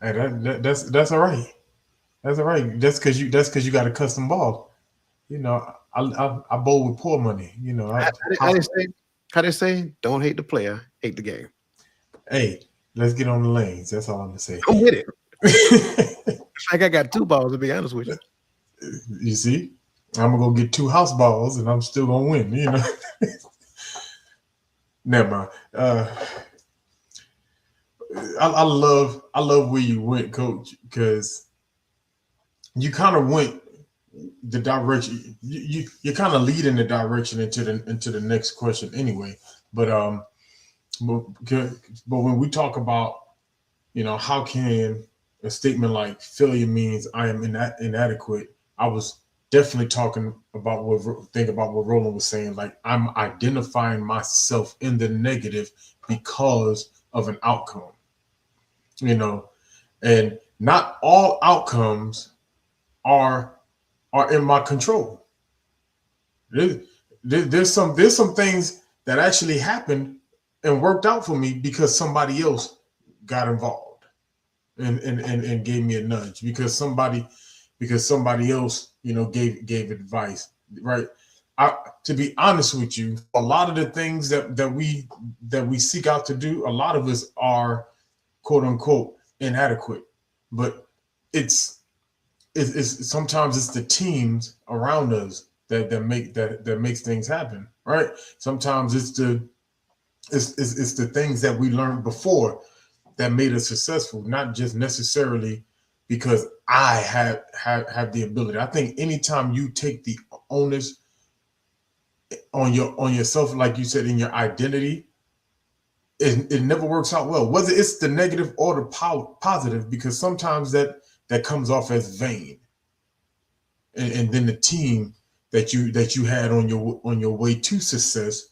Hey, that's all right. That's all right. That's because you got a custom ball. I bowl with poor money. I didn't say. How they say? Don't hate the player, hate the game. Hey, let's get on the lanes. That's all I'm gonna say. I'm with it. It's like I got 2 balls, to be honest with you. You see, I'm gonna go get 2 house balls, and I'm still gonna win. Never mind. I love where you went, Coach, because you kind of went the direction. You're kind of leading the direction into the next question anyway. But when we talk about, how can a statement like failure means I am inadequate, I was definitely talking about what Roland was saying. Like, I'm identifying myself in the negative because of an outcome, and not all outcomes are in my control. There's some things that actually happened and worked out for me because somebody else got involved and gave me a nudge, because somebody else gave advice, right? To be honest with you, a lot of the things that we seek out to do, a lot of us are quote unquote inadequate, but it's sometimes it's the teams around us that makes things happen, right? Sometimes it's the things that we learned before that made us successful, not just necessarily because I have the ability. I think anytime you take the onus on yourself, like you said, in your identity, it never works out well, whether it's the negative or the positive, because sometimes that comes off as vain, and then the team that you had on your way to success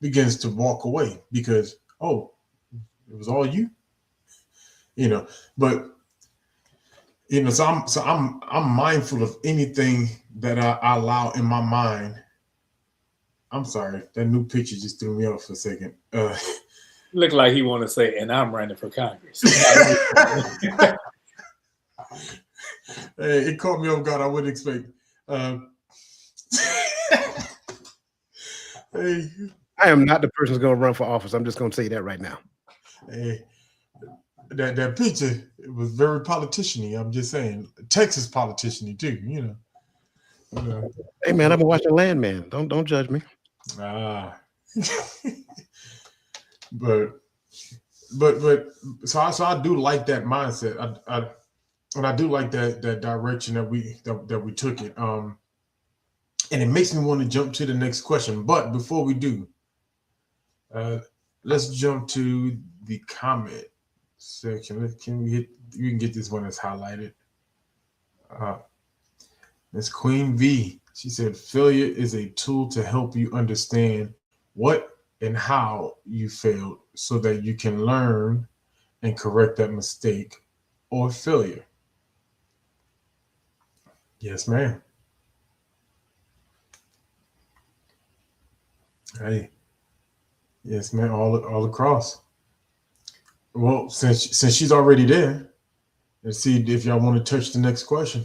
begins to walk away because, oh, it was all you, but so I'm mindful of anything that I allow in my mind. I'm sorry, that new picture just threw me off for a second. Look like he want to say, and I'm running for Congress. Hey, it caught me off guard. I wouldn't expect. Hey, I am not the person who's going to run for office. I'm just going to say that right now. hey, that picture, it was very politician-y. I'm just saying, Texas politician-y too. Hey man, I've been watching Landman. Don't judge me. But so I do like that mindset. I do like that direction that we took it. And it makes me want to jump to the next question. But before we do, let's jump to the comment section. You can get this one that's highlighted. Miss Queen V. She said, failure is a tool to help you understand what and how you failed so that you can learn and correct that mistake or failure. Yes, ma'am. Hey, yes, man, all across. Well, since she's already there, let's see if y'all want to touch the next question.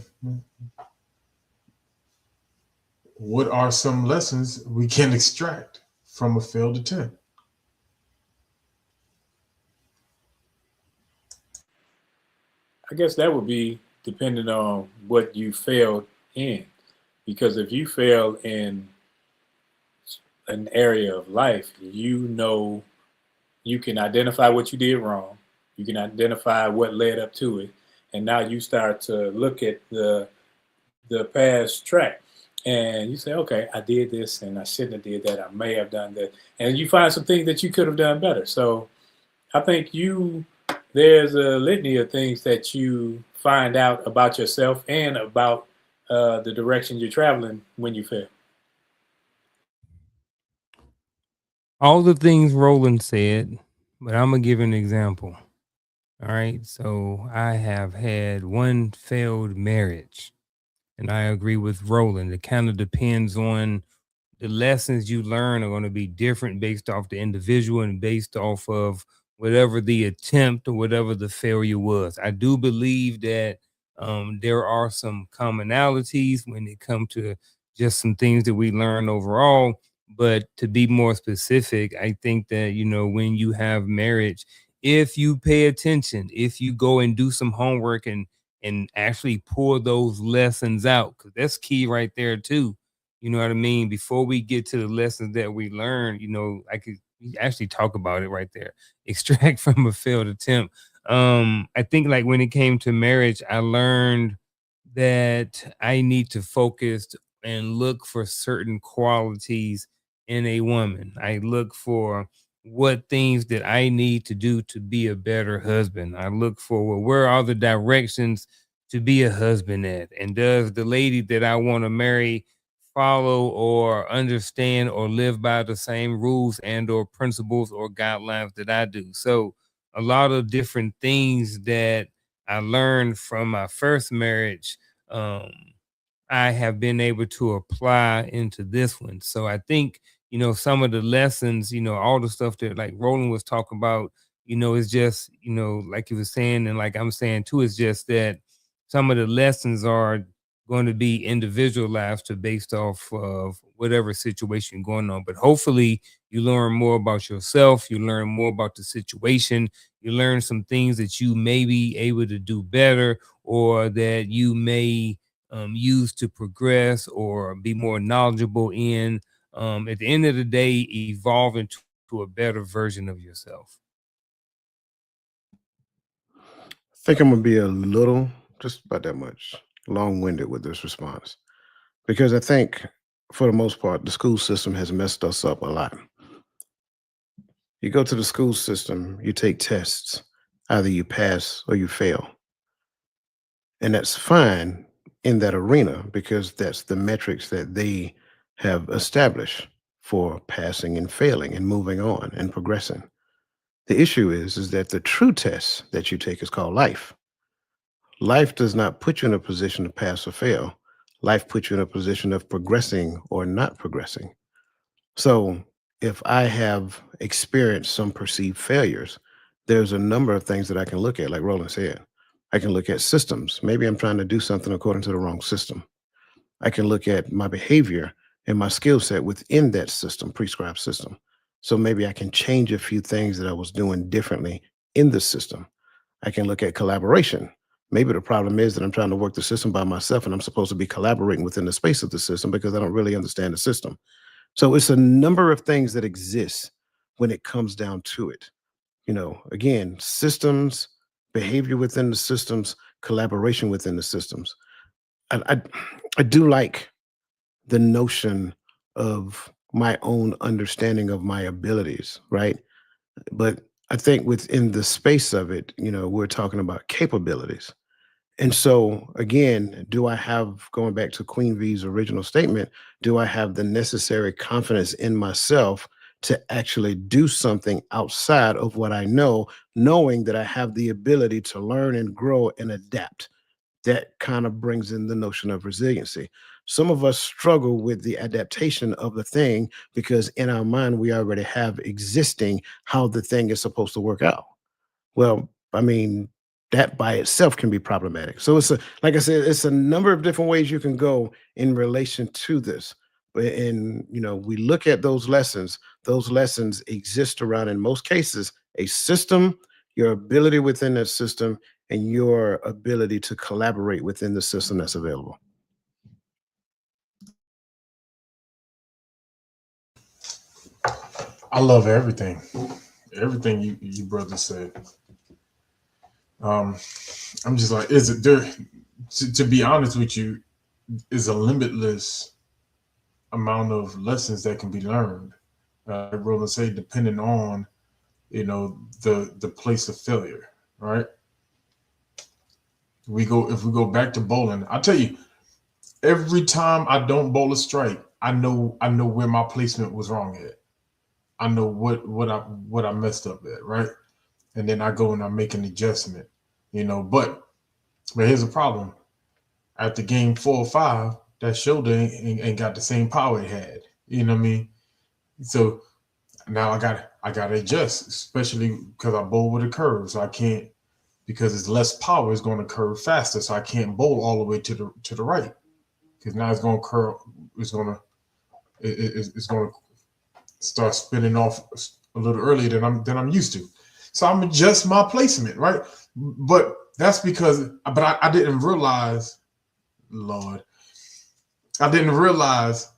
What are some lessons we can extract from a failed attempt? I guess that would be depending on what you failed in. Because if you fail in an area of life, you can identify what you did wrong. You can identify what led up to it. And now you start to look at the past track. And you say, okay, I did this and I shouldn't have did that. I may have done that. And you find some things that you could have done better. So I think there's a litany of things that you find out about yourself and about the direction you're traveling when you fail. All the things Roland said, but I'm going to give an example. All right. So I have had one failed marriage, and I agree with Roland. It kind of depends on the lessons you learn are going to be different based off the individual and based off of whatever the attempt or whatever the failure was. I do believe that there are some commonalities when it comes to just some things that we learn overall. But to be more specific, I think that, you know, when you have marriage, if you pay attention, if you go and do some homework and actually pull those lessons out, because that's key right there too. You know what I mean? Before we get to the lessons that we learn, you know, I could actually talk about it right there. Extract from a failed attempt. I think like when it came to marriage, I learned that I need to focus and look for certain qualities in a woman. I look for what things that I need to do to be a better husband. I look for, well, where are the directions to be a husband at? And does the lady that I want to marry follow or understand or live by the same rules and or principles or guidelines that I do? So a lot of different things that I learned from my first marriage, um, I have been able to apply into this one. So I think, you know, some of the lessons, you know, all the stuff that like Roland was talking about, you know, it's just, you know, like he was saying, and like I'm saying too, it's just that some of the lessons are going to be individualized to based off of whatever situation going on. But hopefully you learn more about yourself, you learn more about the situation, you learn some things that you may be able to do better or that you may use to progress or be more knowledgeable in. At the end of the day, evolve into to a better version of yourself. I think I'm gonna be a little, just about that much, long-winded with this response because I think, for the most part, the school system has messed us up a lot. You go to the school system, you take tests, either you pass or you fail, and that's fine in that arena because that's the metrics that they have established for passing and failing and moving on and progressing. The issue is that the true test that you take is called life. Life does not put you in a position to pass or fail. Life puts you in a position of progressing or not progressing. So, if I have experienced some perceived failures, there's a number of things that I can look at, like Roland said. I can look at systems. Maybe I'm trying to do something according to the wrong system. I can look at my behavior and my skill set within that system, prescribed system. So maybe I can change a few things that I was doing differently in the system. I can look at collaboration. Maybe the problem is that I'm trying to work the system by myself and I'm supposed to be collaborating within the space of the system because I don't really understand the system. So it's a number of things that exist when it comes down to it. You know, again, systems, behavior within the systems, collaboration within the systems. I I do like the notion of my own understanding of my abilities, right? But I think within the space of it, you know, we're talking about capabilities. And so, again, do I have, going back to Queen V's original statement, do I have the necessary confidence in myself to actually do something outside of what I know, knowing that I have the ability to learn and grow and adapt? That kind of brings in the notion of resiliency. Some of us struggle with the adaptation of the thing because in our mind, we already have existing how the thing is supposed to work out. Well, I mean, that by itself can be problematic. So it's a, like I said, it's a number of different ways you can go in relation to this. But in, you know, we look at those lessons exist around, in most cases, a system, your ability within that system, and your ability to collaborate within the system that's available. I love everything you brothers said. Um, I'm just like, is it there? To be honest with you, is a limitless amount of lessons that can be learned. Like Roland say, depending on the place of failure, right? If we go back to bowling, I tell you, every time I don't bowl a strike, I know where my placement was wrong at. I know what I messed up at, right? And then I go and I make an adjustment, but here's the problem. After game 4 or 5, that shoulder ain't got the same power it had. You know what I mean? So now I gotta adjust, especially because I bowl with a curve. So I can't, because it's less power, it's going to curve faster. So I can't bowl all the way to the right because now it's going to curl. It's going to start spinning off a little earlier than I'm used to. So I'm adjust my placement, right? But that's because, but I didn't realize, Lord, I didn't realize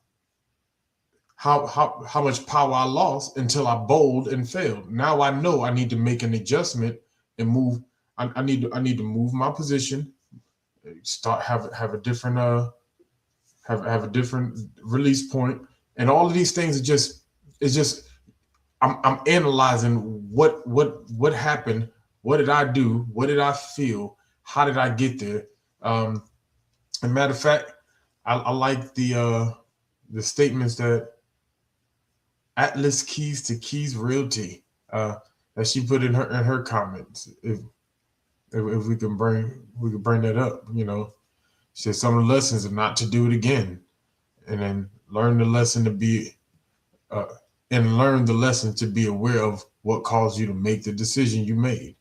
how much power I lost until I bowled and failed. Now I know I need to make an adjustment and move. I need to move my position, start have a different have a different release point, and all of these things are just it's just I'm analyzing what happened, what did I do, what did I feel, how did I get there. And matter of fact, I like the statements that Atlas Keys to Keys Realty that she put in her comments. If we could bring that up, she said some of the lessons are not to do it again, and then learn the lesson to be uh, and learn the lesson to be aware of what caused you to make the decision you made.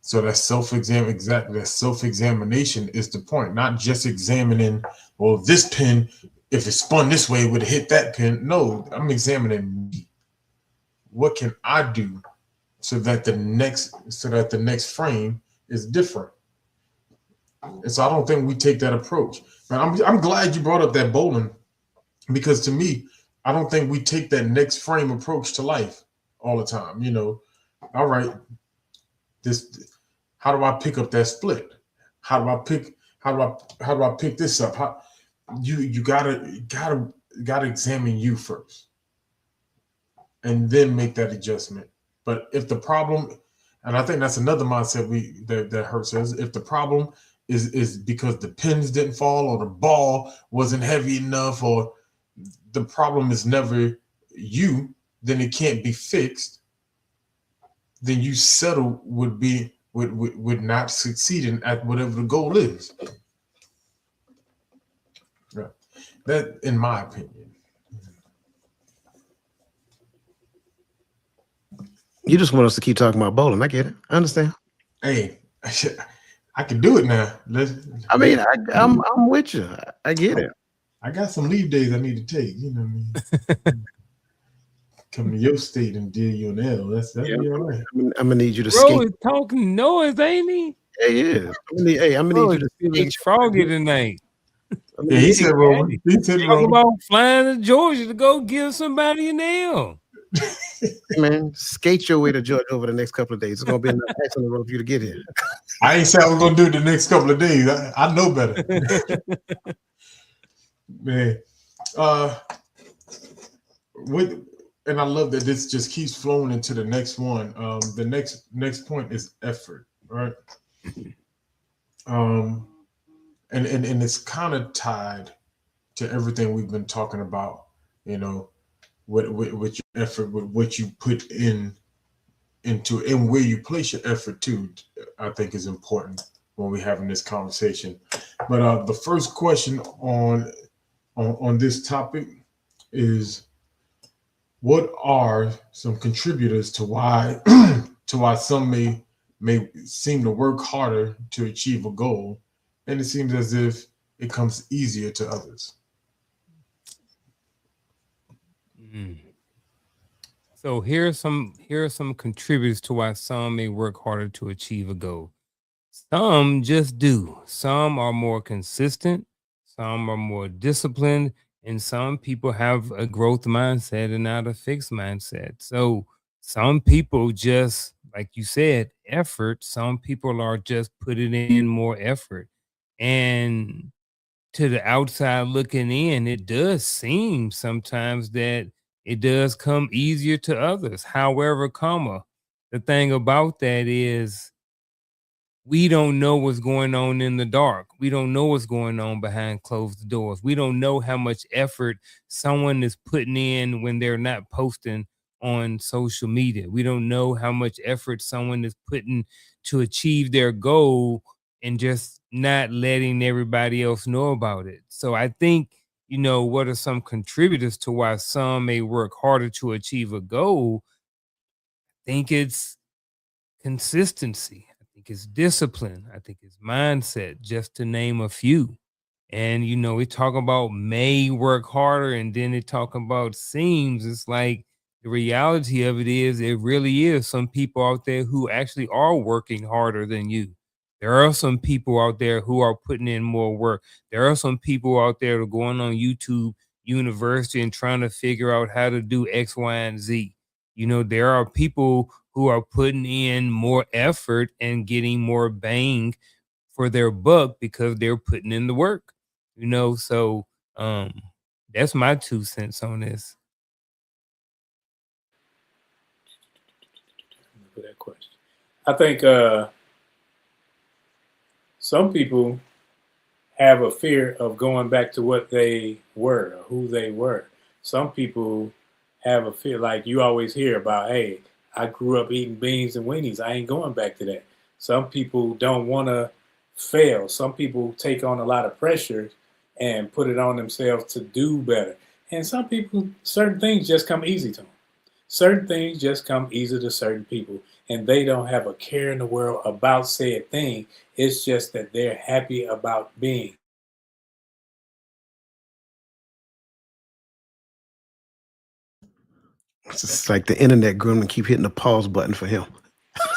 So that self-examination is the point, not just examining, well, this pin, if it spun this way, would have hit that pin. No, I'm examining me. What can I do so that the next frame is different? And so I don't think we take that approach. But I'm glad you brought up that bowling, because to me, I don't think we take that next frame approach to life all the time. All right, how do I pick up that split? How do I pick this up? How you gotta examine you first, and then make that adjustment. But if the problem, and I think that's another mindset that hurts us, if the problem is because the pins didn't fall or the ball wasn't heavy enough, or the problem is never you, then it can't be fixed. Then you settle with not succeeding at whatever the goal is. Right. That, in my opinion. You just want us to keep talking about bowling. I get it. I understand. Hey, I can do it now. I'm with you. I get it. I got some leave days I need to take. You know what I mean? Come to your state and deal you an L. That'll be all right. I'm gonna need you to Bro skate. is talking noise, ain't he? Yeah, he is. I'm gonna need you to feeling skate. froggy tonight. Yeah, he said wrong. He said Talk wrong. about flying to Georgia to go give somebody an L. Man, skate your way to Georgia over the next couple of days. It's gonna be enough excellent road for you to get here. I ain't said I was gonna do it the next couple of days. I know better. Man. And I love that this just keeps flowing into the next one. The next point is effort, right? And it's kind of tied to everything we've been talking about, with your effort, with what you put into and where you place your effort too, I think is important when we're having this conversation. But the first question on this topic is, what are some contributors to why some may seem to work harder to achieve a goal, and it seems as if it comes easier to others? So here are some contributors to why some may work harder to achieve a goal. Some just do. Some are more consistent, some are more disciplined, and some people have a growth mindset and not a fixed mindset. So some people just, like you said, effort. Some people are just putting in more effort. And to the outside looking in, it does seem sometimes that it does come easier to others. However, the thing about that is we don't know what's going on in the dark. We don't know what's going on behind closed doors. We don't know how much effort someone is putting in when they're not posting on social media. We don't know how much effort someone is putting to achieve their goal and just not letting everybody else know about it. So I think, what are some contributors to why some may work harder to achieve a goal? I think it's consistency. I think it's discipline. I think it's mindset, just to name a few. And we talk about may work harder, and then they talk about seems. It's like the reality of it is, it really is some people out there who actually are working harder than you. There are some people out there who are putting in more work. There are some people out there that are going on YouTube University and trying to figure out how to do X, Y, and Z. There are people who are putting in more effort and getting more bang for their buck because they're putting in the work. So um that's my 2 cents on this. For that question, I think some people have a fear of going back to what they were or who they were. Some people have a fear, like you always hear about, hey, I grew up eating beans and weenies. I ain't going back to that. Some people don't want to fail. Some people take on a lot of pressure and put it on themselves to do better. And some people, certain things just come easy to them. Certain things just come easy to certain people, and they don't have a care in the world about said thing. It's just that they're happy about being. It's just like the internet gremlin keep hitting the pause button for him.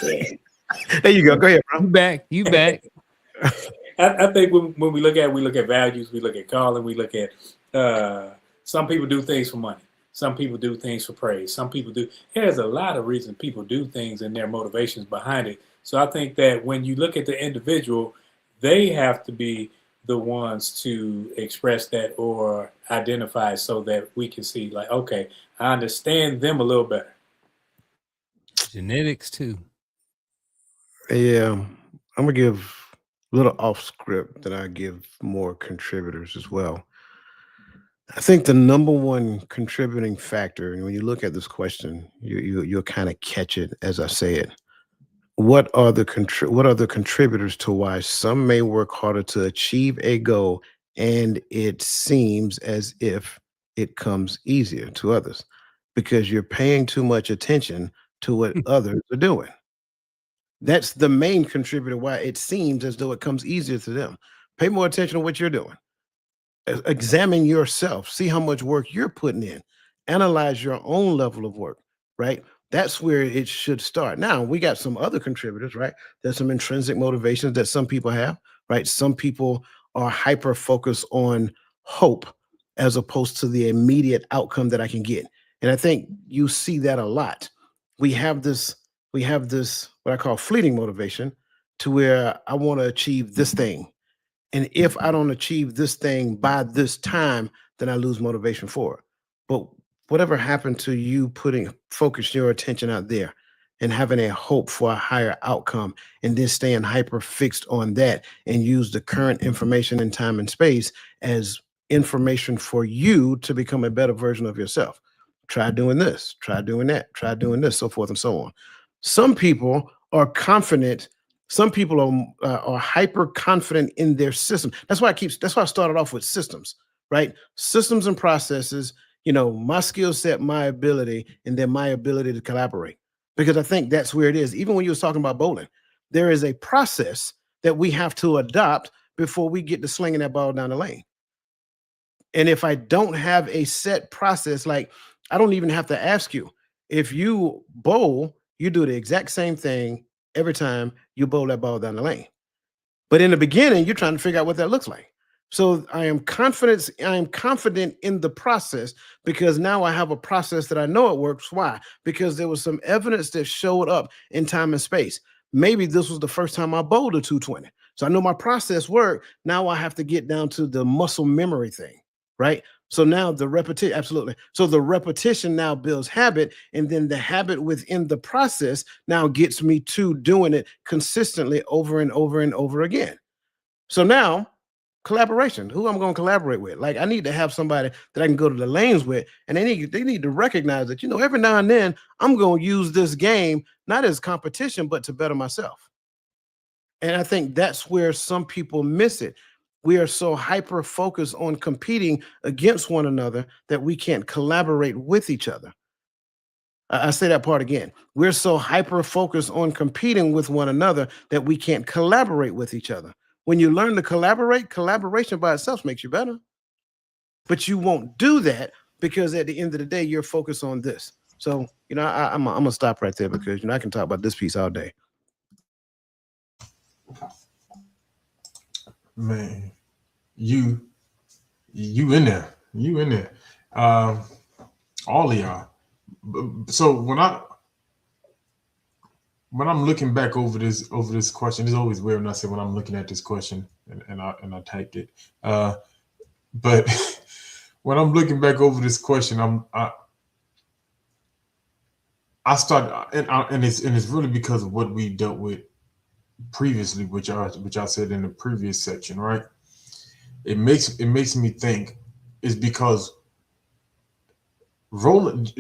There you go. Go ahead, bro. You back. I think when we look at values, we look at calling, we look at some people do things for money. Some people do things for praise. Some people do. There's a lot of reasons people do things and their motivations behind it. So I think that when you look at the individual, they have to be the ones to express that or identify so that we can see, like, okay, I understand them a little better. Genetics too. Yeah, I'm gonna give a little off script that I give more contributors as well. I think the number one contributing factor, and when you look at this question, you'll kind of catch it as I say it. What are the contributors to why some may work harder to achieve a goal and it seems as if it comes easier to others? Because you're paying too much attention to what others are doing. That's the main contributor why it seems as though it comes easier to them. Pay more attention to what you're doing. Examine yourself, see how much work you're putting in, analyze your own level of work, right? That's where it should start. Now, we got some other contributors, right? There's some intrinsic motivations that some people have, right? Some people are hyper focused on hope as opposed to the immediate outcome that I can get. And I think you see that a lot. We have this, what I call fleeting motivation to where I want to achieve this thing. And if I don't achieve this thing by this time, then I lose motivation for it. But whatever happened to you focus your attention out there and having a hope for a higher outcome and then staying hyper fixed on that and use the current information in time and space as information for you to become a better version of yourself. Try doing this, try doing that, try doing this, so forth and so on. Some people are confident. Some people are hyper confident in their system. That's why I started off with systems, right? Systems and processes, my skill set, my ability, and then my ability to collaborate. Because I think that's where it is. Even when you was talking about bowling, there is a process that we have to adopt before we get to slinging that ball down the lane. And if I don't have a set process, like I don't even have to ask you. If you bowl, you do the exact same thing every time you bowl that ball down the lane. But in the beginning, you're trying to figure out what that looks like. So I am confident in the process because now I have a process that I know it works. Why? Because there was some evidence that showed up in time and space. Maybe this was the first time I bowled a 220. So I know my process worked. Now I have to get down to the muscle memory thing, right? So now the repetition, absolutely. So the repetition now builds habit, and then the habit within the process now gets me to doing it consistently over and over and over again. So now collaboration, who I'm going to collaborate with. Like I need to have somebody that I can go to the lanes with, and they need to recognize that, every now and then I'm going to use this game, not as competition, but to better myself. And I think that's where some people miss it. We are so hyper focused on competing against one another that we can't collaborate with each other. I say that part again. We're so hyper focused on competing with one another that we can't collaborate with each other. when you learn to collaborate, collaboration by itself makes you better. But you won't do that because at the end of the day, you're focused on this. So, I'm going to stop right there because, I can talk about this piece all day. Man, you in there. You in there. All of y'all. So when I'm looking back over this question, it's always weird when I say when I'm looking at this question and I typed it. But when I'm looking back over this question, I start and it's really because of what we dealt with previously, which I said in the previous section, right? It makes me think is because Roland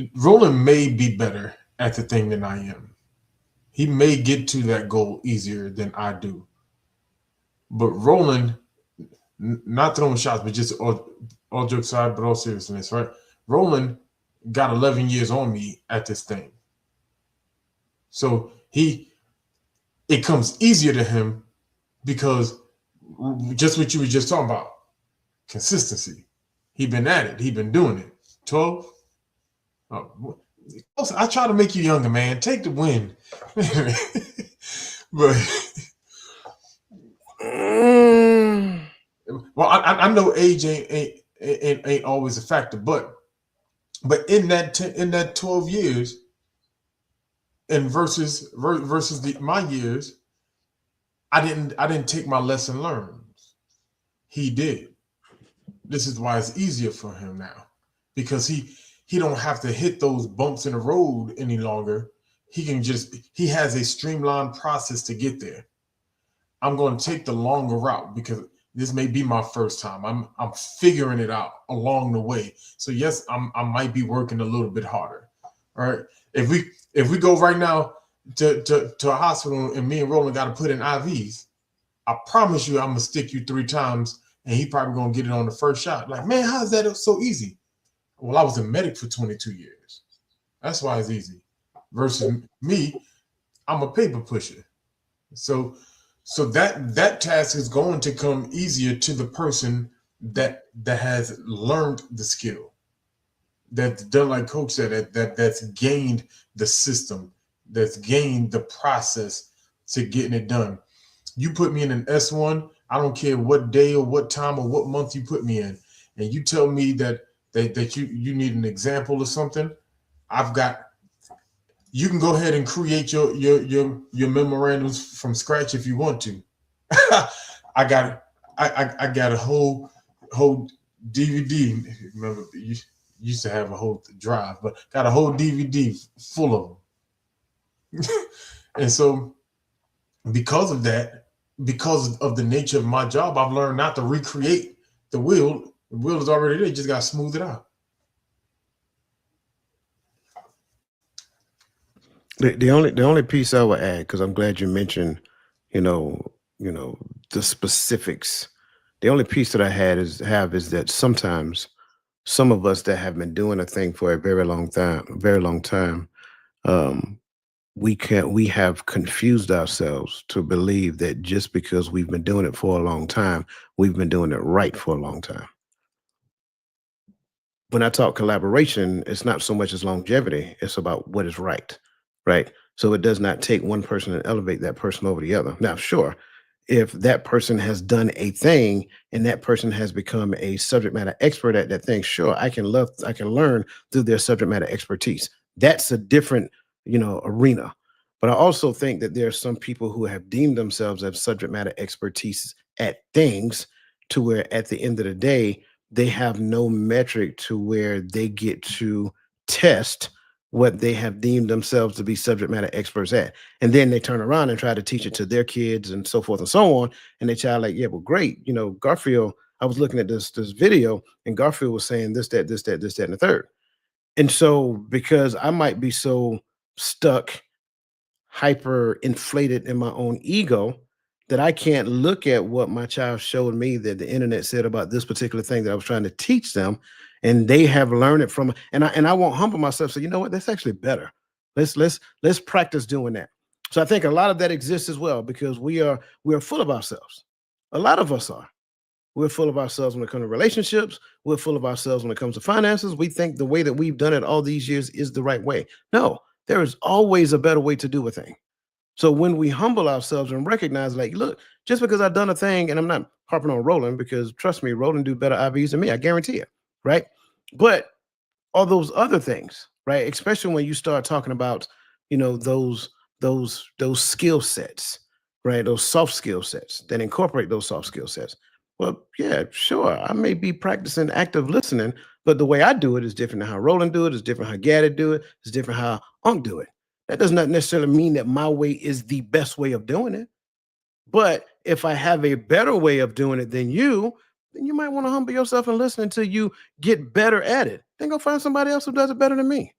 may be better at the thing than I am. He may get to that goal easier than I do. But Roland, not throwing shots, but just all jokes aside, but all seriousness, right? Roland got 11 years on me at this thing. So it comes easier to him because just what you were just talking about, consistency. He been at it. He been doing it. 12. I try to make you younger, man. Take the win. But well, I know age ain't always a factor, but in that 12 years and versus my years, I didn't take my lesson learned. He did. This is why it's easier for him now, because he don't have to hit those bumps in the road any longer. He has a streamlined process to get there. I'm going to take the longer route because this may be my first time. I'm figuring it out along the way. So yes, I might be working a little bit harder. All right. If we go right now to a hospital and me and Roland got to put in IVs, I promise you I'm gonna stick you 3 times and he probably gonna get it on the first shot. Like, man, how is that so easy? Well, I was a medic for 22 years. That's why it's easy. Versus me, I'm a paper pusher. So that task is going to come easier to the person that has learned the skill. That's done, like Coach said, that's gained the system, that's gained the process to getting it done. You put me in an S1, I don't care what day or what time or what month you put me in, and you tell me that you need an example or something, you can go ahead and create your memorandums from scratch if you want to. I got a whole DVD. Remember, you used to have a whole drive, but got a whole DVD full of them. And so because of that, because of the nature of my job, I've learned not to recreate the wheel. The wheel is already there. You just got to smooth it out. The only piece I would add, because I'm glad you mentioned, the specifics. The only piece that I is that sometimes some of us that have been doing a thing for a very long time, we have confused ourselves to believe that just because we've been doing it for a long time, we've been doing it right for a long time. When I talk collaboration, it's not so much as longevity, it's about what is right. So it does not take one person and elevate that person over the other. Now, sure, if that person has done a thing and that person has become a subject matter expert at that thing, sure, I can learn through their subject matter expertise. That's a different, arena. But I also think that there are some people who have deemed themselves as subject matter expertise at things to where at the end of the day, they have no metric to where they get to test what they have deemed themselves to be subject matter experts at. And then they turn around and try to teach it to their kids and so forth and so on. And the child like, yeah, well, great. Garfield, I was looking at this video and Garfield was saying this, that, and the third. And so because I might be so stuck, hyper inflated in my own ego that I can't look at what my child showed me that the internet said about this particular thing that I was trying to teach them, and they have learned it from, and I won't humble myself. So you know what? That's actually better. Let's practice doing that. So I think a lot of that exists as well because we're full of ourselves. A lot of us are. We're full of ourselves when it comes to relationships. We're full of ourselves when it comes to finances. We think the way that we've done it all these years is the right way. No, there is always a better way to do a thing. So when we humble ourselves and recognize, like, look, just because I've done a thing, and I'm not harping on Roland, because trust me, Roland do better IVs than me, I guarantee it, right? But all those other things, right? Especially when you start talking about, those skill sets, right? Those soft skill sets that incorporate those soft skill sets. Well, yeah, sure. I may be practicing active listening, but the way I do it is different than how Roland do it, is different how Gaddy do it, it's different how Unc do it. That does not necessarily mean that my way is the best way of doing it. But if I have a better way of doing it than you, then you might want to humble yourself and listen until you get better at it. Then go find somebody else who does it better than me.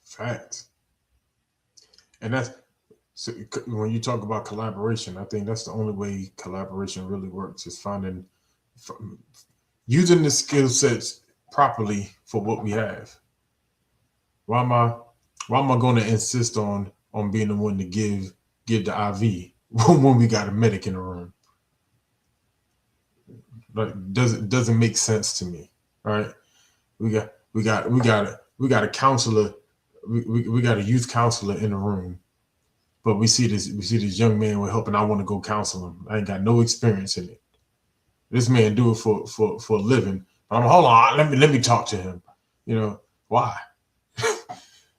Facts. And that's so when you talk about collaboration, I think that's the only way collaboration really works is finding using the skill sets properly for what we have. Why am I going to insist on being the one to give the IV when we got a medic in the room? Like doesn't make sense to me, right? We got a counselor, we got a youth counselor in the room, but we see this young man we're helping. I want to go counsel him. I ain't got no experience in it. This man do it for a living. Hold on, let me talk to him. Why?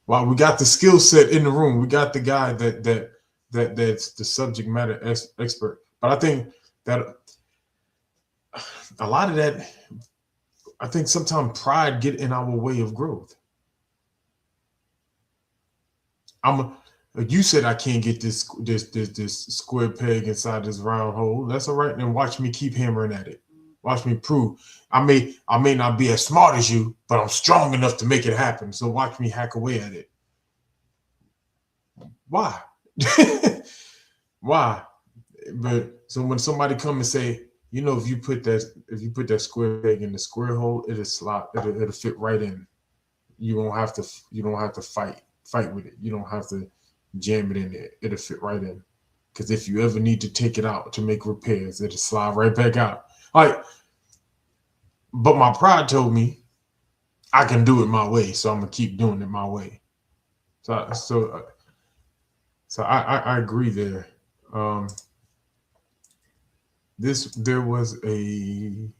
Why? We got the skill set in the room. We got the guy that's the subject matter expert. But I think that a lot of that, I think sometimes pride get in our way of growth. You said I can't get this square peg inside this round hole. That's all right. Then watch me keep hammering at it. Watch me prove. I may not be as smart as you, but I'm strong enough to make it happen. So watch me hack away at it. Why? Why? But so when somebody come and say, if you put that square peg in the square hole, it'll slot. It'll fit right in. You don't have to fight with it. You don't have to jam it in there. It'll fit right in. Because if you ever need to take it out to make repairs, it'll slide right back out. But my pride told me I can do it my way, so I'm gonna keep doing it my way. So I agree there. There was the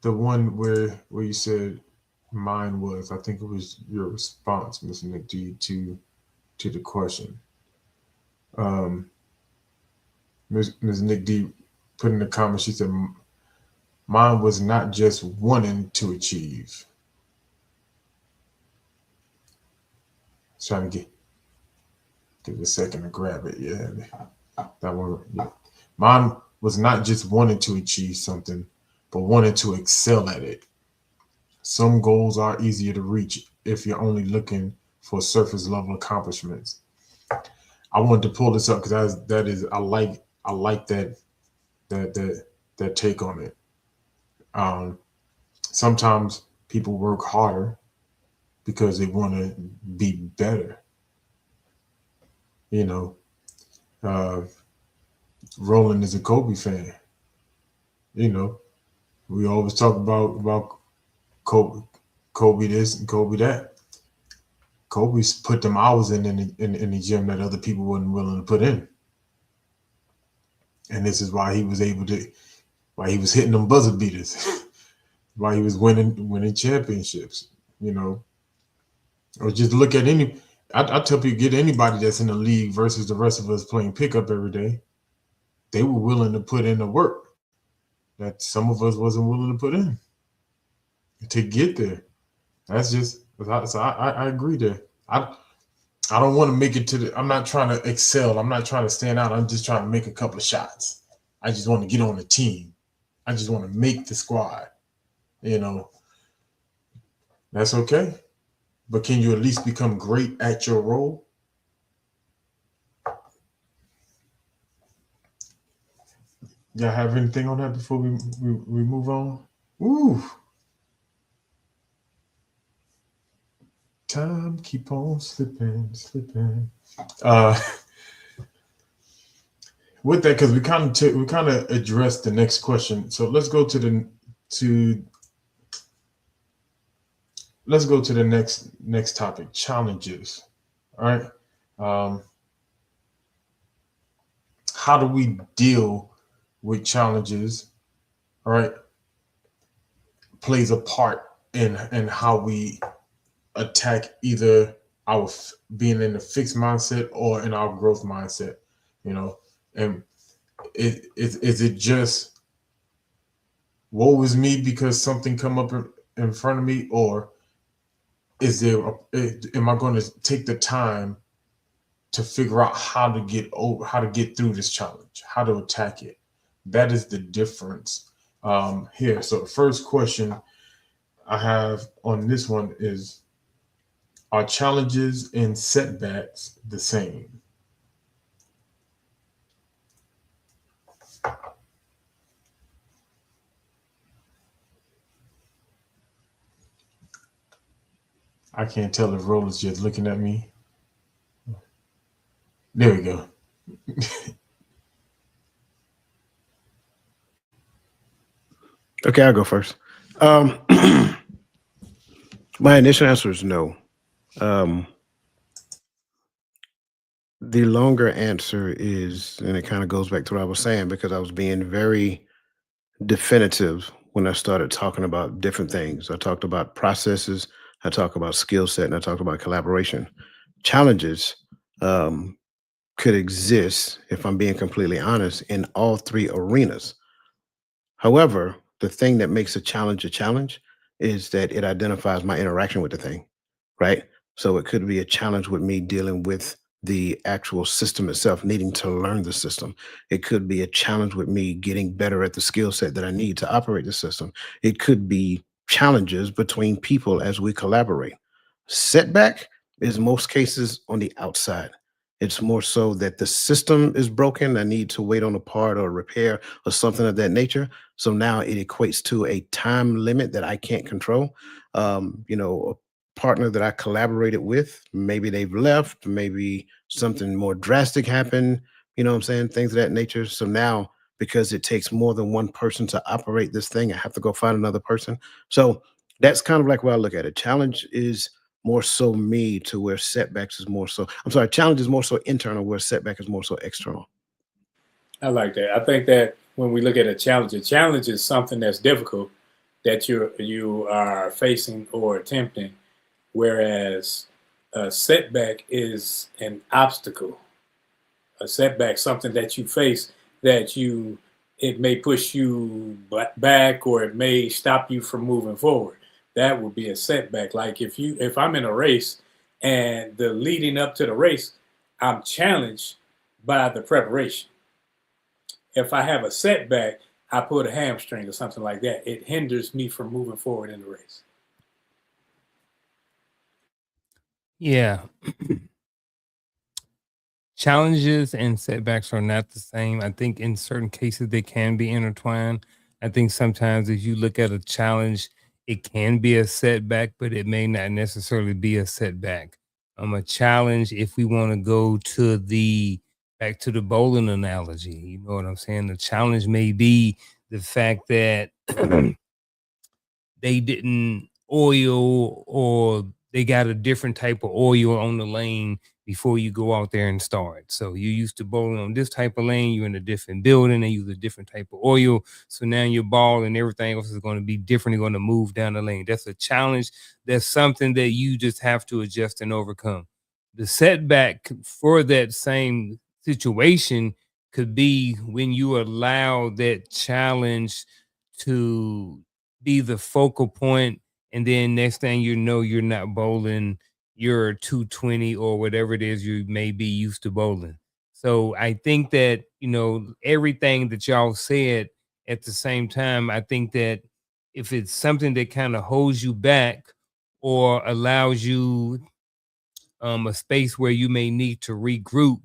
one where you said mine was. I think it was your response, Ms. Nick D, to the question. Ms. Nick D put in the comments. She said, "Mine was not just wanting to achieve." Trying to give it a second to grab it. Yeah, that one. Yeah. Mine was not just wanting to achieve something, but wanting to excel at it. Some goals are easier to reach if you're only looking for surface level accomplishments. I wanted to pull this up because I like that take on it. Sometimes people work harder because they want to be better. Roland is a Kobe fan. We always talk about Kobe this and Kobe that. Kobe's put them hours in the gym that other people weren't willing to put in. And this is why he was hitting them buzzer beaters, why he was winning championships, Or just look at I tell people, get anybody that's in the league versus the rest of us playing pickup every day. They were willing to put in the work that some of us wasn't willing to put in to get there. That's just, so I agree there. I don't want to make it I'm not trying to excel. I'm not trying to stand out. I'm just trying to make a couple of shots. I just want to get on the team. I just want to make the squad. That's okay. But can you at least become great at your role? Y'all have anything on that before we move on? Ooh. Time keep on slipping. Uh, with that, because we kind of addressed the next question. So to let's go to the next topic: challenges. All right. Um, how do we deal with challenges? All right, plays a part in how we attack either being in a fixed mindset or in our growth mindset. You know, and is it just woe is me because something come up in front of me, or am I going to take the time to figure out how to get through this challenge, how to attack it? That is the difference here. So the first question I have on this one is, are challenges and setbacks the same? I can't tell if Roland's just looking at me. There we go. Okay, I'll go first. Um, my initial answer is no. Um, the longer answer is, and it kind of goes back to what I was saying, because I was being very definitive when I started talking about different things. I talked about processes, I talked about skill set, and I talked about collaboration. Challenges um, could exist, if I'm being completely honest, in all three arenas. However, the thing that makes a challenge is that it identifies my interaction with the thing, right? So it could be a challenge with me dealing with the actual system itself, needing to learn the system. It could be a challenge with me getting better at the skill set that I need to operate the system. It could be challenges between people as we collaborate. Setback is most cases on the outside. It's more so that the system is broken. I need to wait on a part or repair or something of that nature. So now it equates to a time limit that I can't control. A partner that I collaborated with, maybe they've left, maybe something more drastic happened, you know what I'm saying? Things of that nature. So now, because it takes more than one person to operate this thing, I have to go find another person. So that's kind of like where I look at it. Challenge is more so me to where setbacks is more so, I'm sorry, challenge is more so internal, where setback is more so external. I like that. I think that when we look at a challenge is something that's difficult that you are facing or attempting, whereas a setback is an obstacle. A setback, something that you face that it may push you back or it may stop you from moving forward. That would be a setback. Like if I'm in a race and the leading up to the race, I'm challenged by the preparation. If I have a setback, I put a hamstring or something like that. It hinders me from moving forward in the race. Yeah. Challenges and setbacks are not the same. I think in certain cases they can be intertwined. I think sometimes if you look at a challenge, it can be a setback, but it may not necessarily be a setback. A challenge, if we want to go to the back to the bowling analogy, you know what I'm saying? The challenge may be the fact that they didn't oil, or they got a different type of oil on the lane before you go out there and start. So you used to bowling on this type of lane, you're in a different building, they use a different type of oil. So now your ball and everything else is going to be different, going to move down the lane. That's a challenge. That's something that you just have to adjust and overcome. The setback for that same situation could be when you allow that challenge to be the focal point, and then next thing you know, you're not bowling your 220 or whatever it is you may be used to bowling. So I think that, everything that y'all said at the same time, I think that if it's something that kind of holds you back or allows you a space where you may need to regroup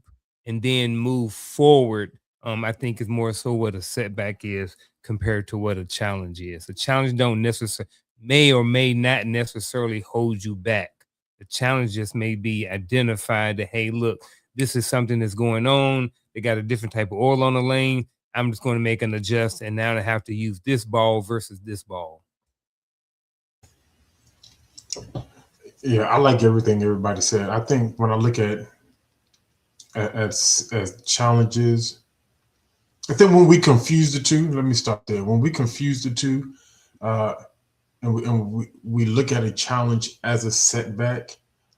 and then move forward, I think is more so what a setback is compared to what a challenge is. A challenge don't necessarily may or may not necessarily hold you back. The challenge just may be identified that, hey, look, this is something that's going on. They got a different type of oil on the lane. I'm just going to make an adjust, and now I have to use this ball versus this ball. Yeah, I like everything everybody said. I think when I look at challenges, I think when we confuse the two, let me stop there. When we confuse the two, uh, and we look at a challenge as a setback, I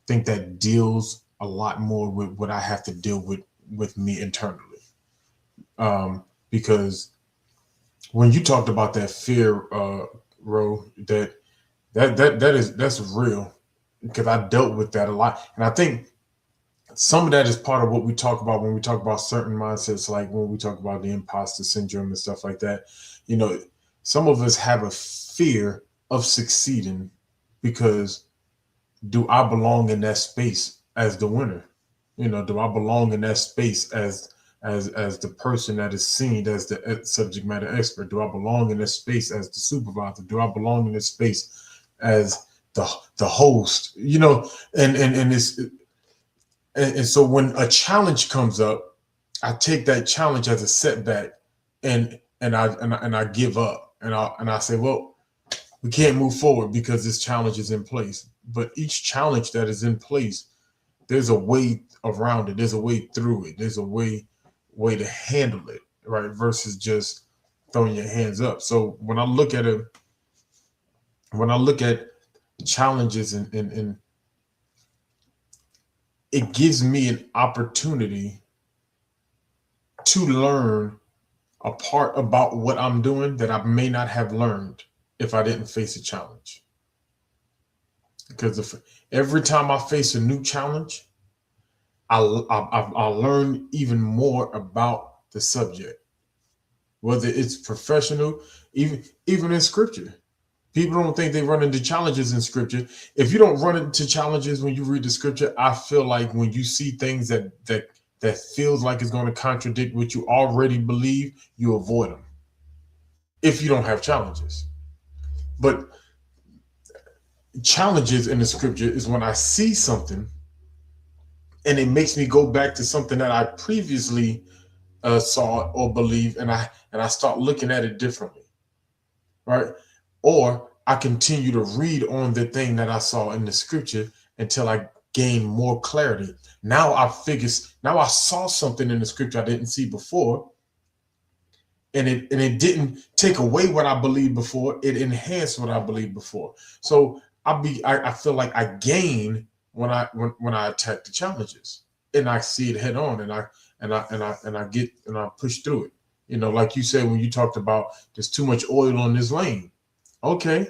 think that deals a lot more with what I have to deal with me internally. Because when you talked about that fear, Ro, that's real because I dealt with that a lot, and I think some of that is part of what we talk about when we talk about certain mindsets, like when we talk about the imposter syndrome and stuff like that. You know, some of us have a fear of succeeding because do I belong in that space as the winner? You know, do I belong in that space as the person that is seen as the subject matter expert? Do I belong in that space as the supervisor? Do I belong in this space as the host? You know, and it's and so when a challenge comes up, I take that challenge as a setback, and I give up, and I say, well, we can't move forward because this challenge is in place. But each challenge that is in place, there's a way around it. There's a way through it. There's a way to handle it, right? Versus just throwing your hands up. So when I look at it, when I look at challenges and it gives me an opportunity to learn a part about what I'm doing that I may not have learned if I didn't face a challenge. Because every time I face a new challenge, I learn even more about the subject, whether it's professional, even in scripture. People don't think they run into challenges in scripture. If you don't run into challenges when you read the scripture, I feel like when you see things that feels like it's going to contradict what you already believe, you avoid them if you don't have challenges. But challenges in the scripture is when I see something and it makes me go back to something that I previously saw or believed, and I start looking at it differently, right? Or I continue to read on the thing that I saw in the scripture until I gain more clarity. Now I saw something in the scripture I didn't see before, and it didn't take away what I believed before. It enhanced what I believed before. So I feel like I gain when I attack the challenges and I see it head on, and I push through it. You know, like you said when you talked about there's too much oil on this lane. Okay.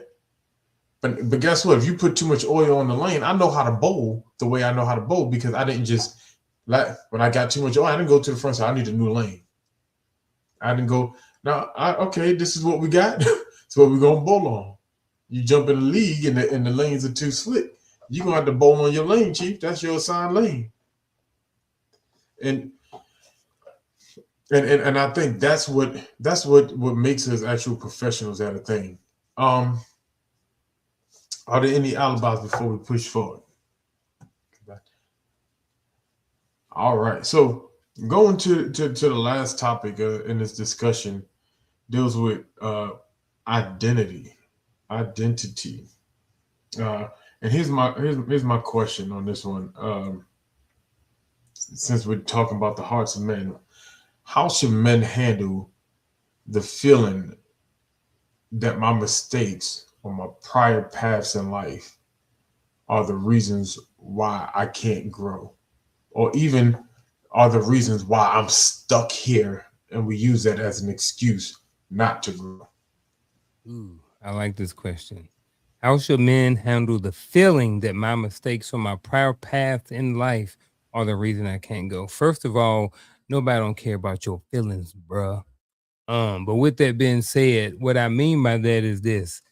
But guess what? If you put too much oil on the lane, I know how to bowl the way I know how to bowl because I didn't just when I got too much oil, I didn't go to the front side. I need a new lane. I didn't go, okay, this is what we got. It's what we're gonna bowl on. You jump in the league and the lanes are too slick. You're gonna have to bowl on your lane, Chief. That's your assigned lane. And I think that's what makes us actual professionals at a thing. Are there any alibis before we push forward? All right. So going to the last topic in this discussion deals with identity. And here's my question on this one. Since we're talking about the hearts of men, how should men handle the feeling that my mistakes or my prior paths in life are the reasons why I can't grow, or even are the reasons why I'm stuck here, and we use that as an excuse not to grow? Ooh, I like this question. How should men handle the feeling that my mistakes or my prior paths in life are the reason I can't go? First of all, nobody don't care about your feelings, bruh. But with that being said, what I mean by that is this.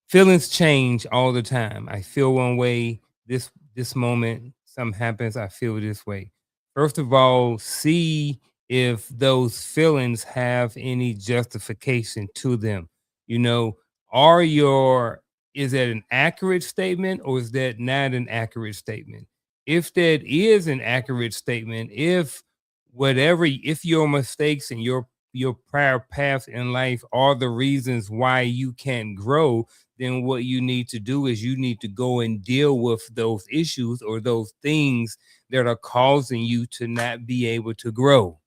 Feelings change all the time. I feel one way this moment, something happens, I feel this way. First of all, see if those feelings have any justification to them. You know, are your is that an accurate statement or is that not an accurate statement? If that is an accurate statement, if your mistakes and your prior paths in life are the reasons why you can't grow, then what you need to do is you need to go and deal with those issues or those things that are causing you to not be able to grow.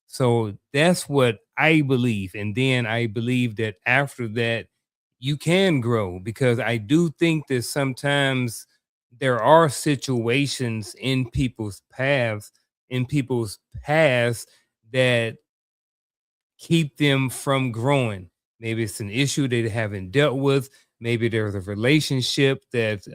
So that's what I believe. And then I believe that after that, you can grow, because I do think that sometimes there are situations in people's past that keep them from growing. Maybe it's an issue they haven't dealt with. Maybe there's a relationship that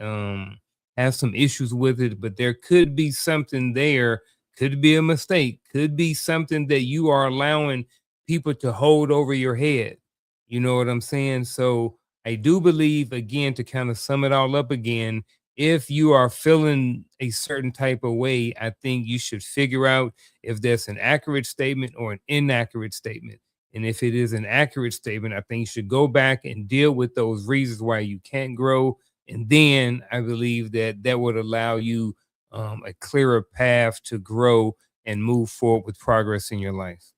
has some issues with it, but there could be something there, could be a mistake, could be something that you are allowing people to hold over your head. You know what I'm saying? So I do believe, again, to kind of sum it all up again, if you are feeling a certain type of way, I think you should figure out if that's an accurate statement or an inaccurate statement. And if it is an accurate statement, I think you should go back and deal with those reasons why you can't grow. And then I believe that that would allow you a clearer path to grow and move forward with progress in your life.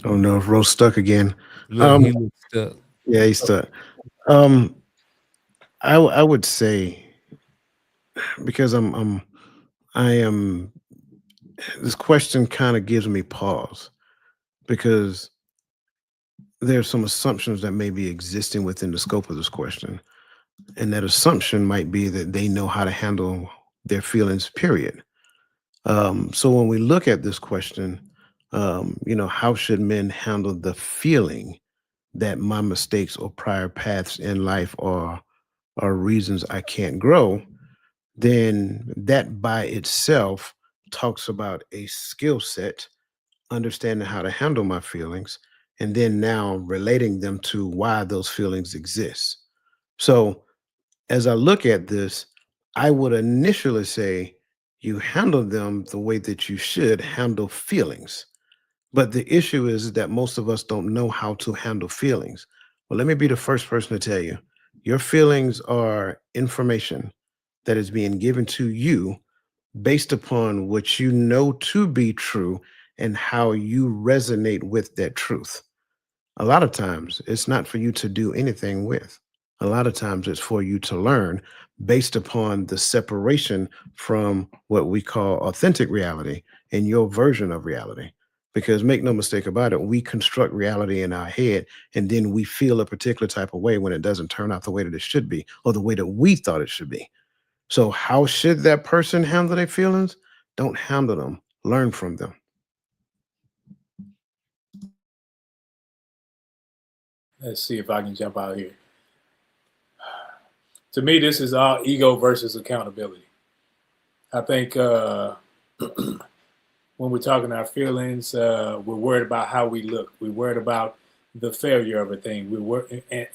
I don't know if Rose stuck again. Look, he looks stuck. Yeah, he's stuck. Um, I would say, because I am, this question kind of gives me pause, because there's some assumptions that may be existing within the scope of this question. And that assumption might be that they know how to handle their feelings, period. So when we look at this question, how should men handle the feeling that my mistakes or prior paths in life are reasons I can't grow? Then that by itself talks about a skill set, understanding how to handle my feelings, and then now relating them to why those feelings exist. So as I look at this, I would initially say you handle them the way that you should handle feelings. But the issue is that most of us don't know how to handle feelings. Well, let me be the first person to tell you, your feelings are information that is being given to you based upon what you know to be true and how you resonate with that truth. A lot of times it's not for you to do anything with. A lot of times it's for you to learn based upon the separation from what we call authentic reality and your version of reality. Because make no mistake about it, we construct reality in our head and then we feel a particular type of way when it doesn't turn out the way that it should be or the way that we thought it should be. So, how should that person handle their feelings? Don't handle them, learn from them. Let's see if I can jump out here. To me, this is all ego versus accountability. I think when we're talking our feelings, we're worried about how we look. We're worried about the failure of a thing.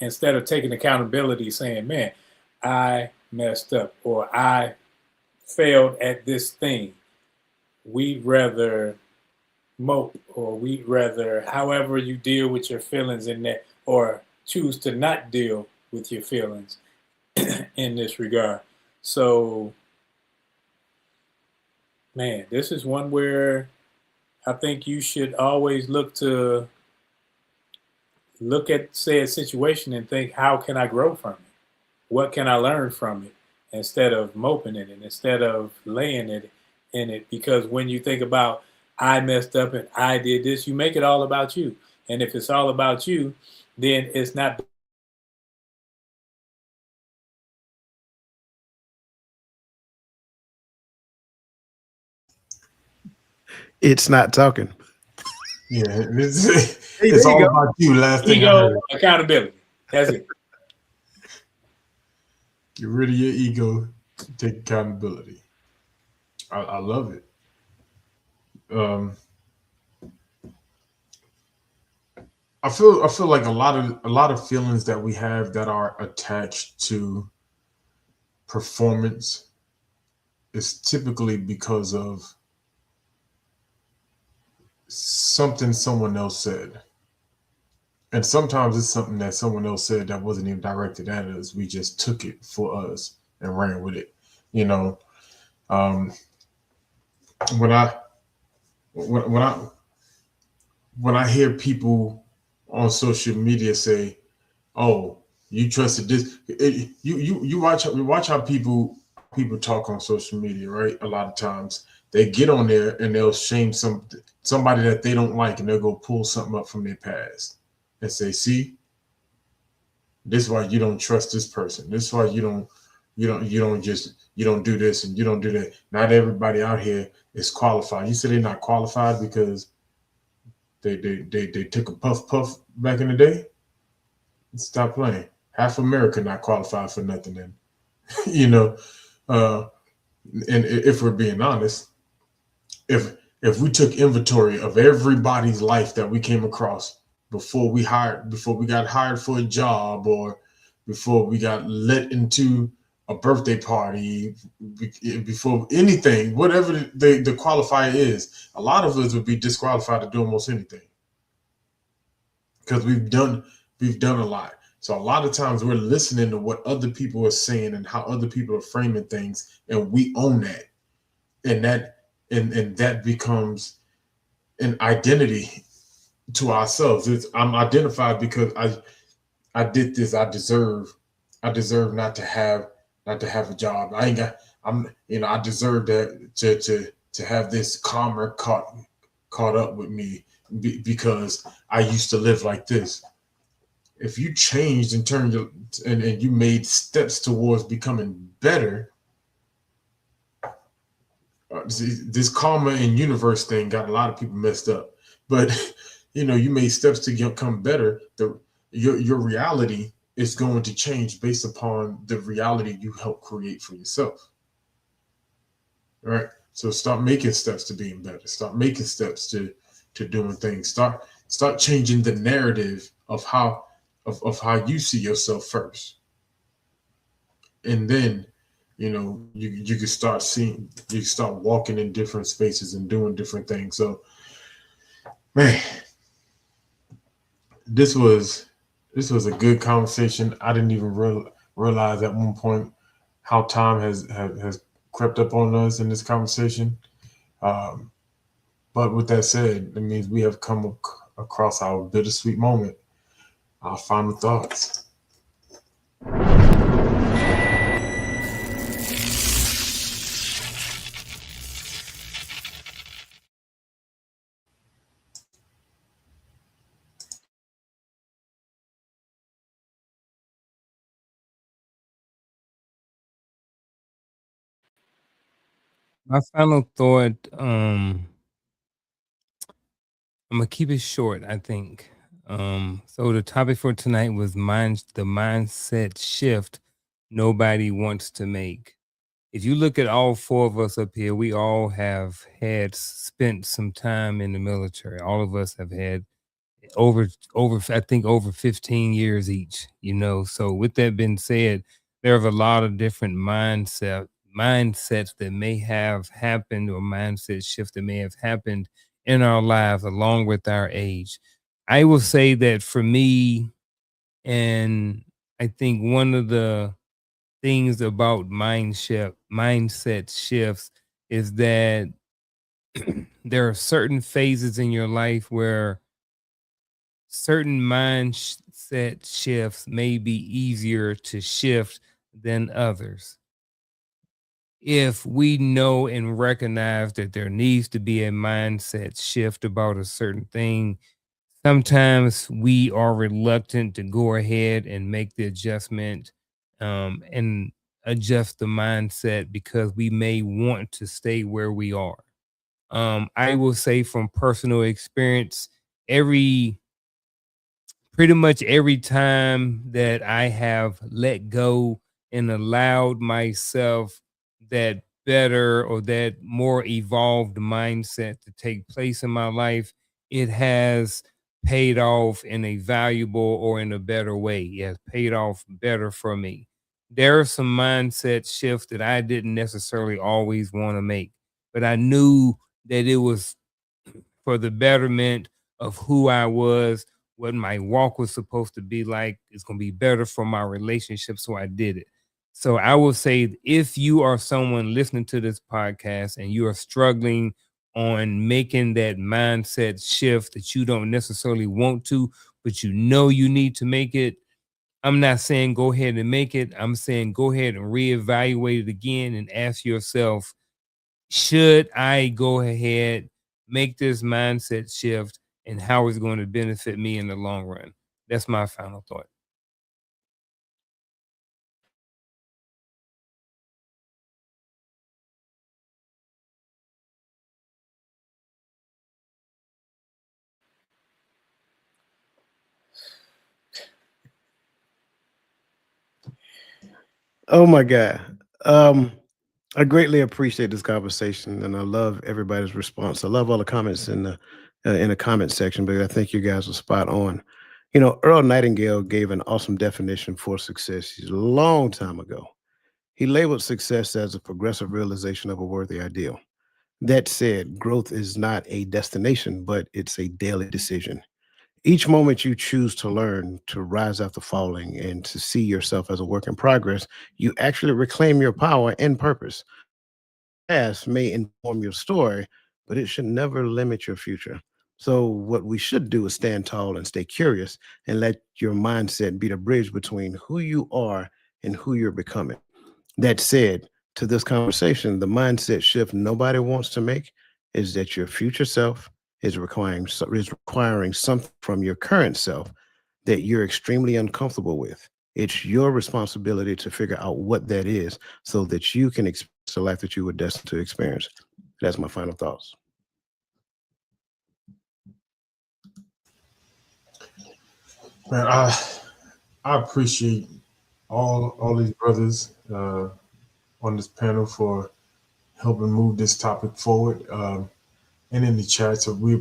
Instead of taking accountability, saying, "Man, I messed up," or "I failed at this thing," we'd rather mope, or we'd rather, however you deal with your feelings in that, or choose to not deal with your feelings in this regard. So, man, this is one where I think you should always look at said situation and think, how can I grow from it? What can I learn from it? Instead of moping in it, instead of laying it in it. Because when you think about, I messed up and I did this, you make it all about you. And if it's all about you, then it's not. It's not talking. Yeah, it's, Hey, it's there you all go. about you. Last thing I Ego, heard. accountability. That's it. Get rid of your ego. Take accountability. I love it. Um, I feel like a lot of feelings that we have that are attached to performance is typically because of something someone else said. And sometimes it's something that someone else said that wasn't even directed at us. We just took it for us and ran with it. You know, um, when I when, when I when I hear people on social media say, "Oh, you trusted this," you watch how people talk on social media, right? A lot of times they get on there and they'll shame somebody that they don't like, and they'll go pull something up from their past and say, "See, this is why you don't trust this person. This is why you don't do this and you don't do that." Not everybody out here is qualified. You said they're not qualified because they took a puff back in the day. Stop playing. Half America not qualified for nothing. Then you know, uh, and if we're being honest, if we took inventory of everybody's life that we came across before we got hired for a job, or before we got let into a birthday party, before anything, whatever the qualifier is, a lot of us would be disqualified to do almost anything because we've done a lot. So a lot of times we're listening to what other people are saying and how other people are framing things, and we own that, and that becomes an identity to ourselves. I'm identified because I did this. I deserve not to have a job. I ain't got. I deserve that to have this karma caught up with me because I used to live like this. If you changed in terms of and you made steps towards becoming better, this karma and universe thing got a lot of people messed up. But you made steps to become better. Your reality is going to change based upon the reality you help create for yourself. All right. So start making steps to being better. Start making steps to doing things. Start changing the narrative of how you see yourself first. And then you can start you start walking in different spaces and doing different things. So man, this was a good conversation. I didn't even realize at one point how time has crept up on us in this conversation. Um, but with that said, it means we have come across our bittersweet moment, our final thoughts. My final thought, I'm gonna keep it short, I think. So the topic for tonight was the mindset shift nobody wants to make. If you look at all four of us up here, we all have had spent some time in the military. All of us have had over I think over 15 years each, So with that being said, there are a lot of different mindsets that may have happened, or mindset shift that may have happened in our lives along with our age. I will say that for me, and I think one of the things about mindset shifts is that there are certain phases in your life where certain mindset shifts may be easier to shift than others. If we know and recognize that there needs to be a mindset shift about a certain thing, sometimes we are reluctant to go ahead and make the adjustment, and adjust the mindset because we may want to stay where we are. I will say from personal experience, every pretty much every time that I have let go and allowed myself that better or that more evolved mindset to take place in my life, it has paid off in a valuable or in a better way. It has paid off better for me. There are some mindset shifts that I didn't necessarily always want to make, but I knew that it was for the betterment of who I was, what my walk was supposed to be like. It's going to be better for my relationship. So I did it. So I will say, if you are someone listening to this podcast and you are struggling on making that mindset shift that you don't necessarily want to, but you know you need to make it, I'm not saying go ahead and make it. I'm saying go ahead and reevaluate it again and ask yourself, should I go ahead, make this mindset shift, and how it's going to benefit me in the long run? That's my final thought. Oh my God. I greatly appreciate this conversation, and I love everybody's response. I love all the comments in the comment section, because I think you guys are spot on. You know, Earl Nightingale gave an awesome definition for success a long time ago. He labeled success as a progressive realization of a worthy ideal. That said, growth is not a destination, but it's a daily decision. Each moment you choose to learn, to rise after falling, and to see yourself as a work in progress, you actually reclaim your power and purpose. Past may inform your story, but it should never limit your future. So, what we should do is stand tall and stay curious, and let your mindset be the bridge between who you are and who you're becoming. That said, to this conversation, the mindset shift nobody wants to make is that your future self is requiring something from your current self that you're extremely uncomfortable with. It's your responsibility to figure out what that is, so that you can experience the life that you were destined to experience. That's my final thoughts. Man, I appreciate all these brothers on this panel for helping move this topic forward. And in the chat, so we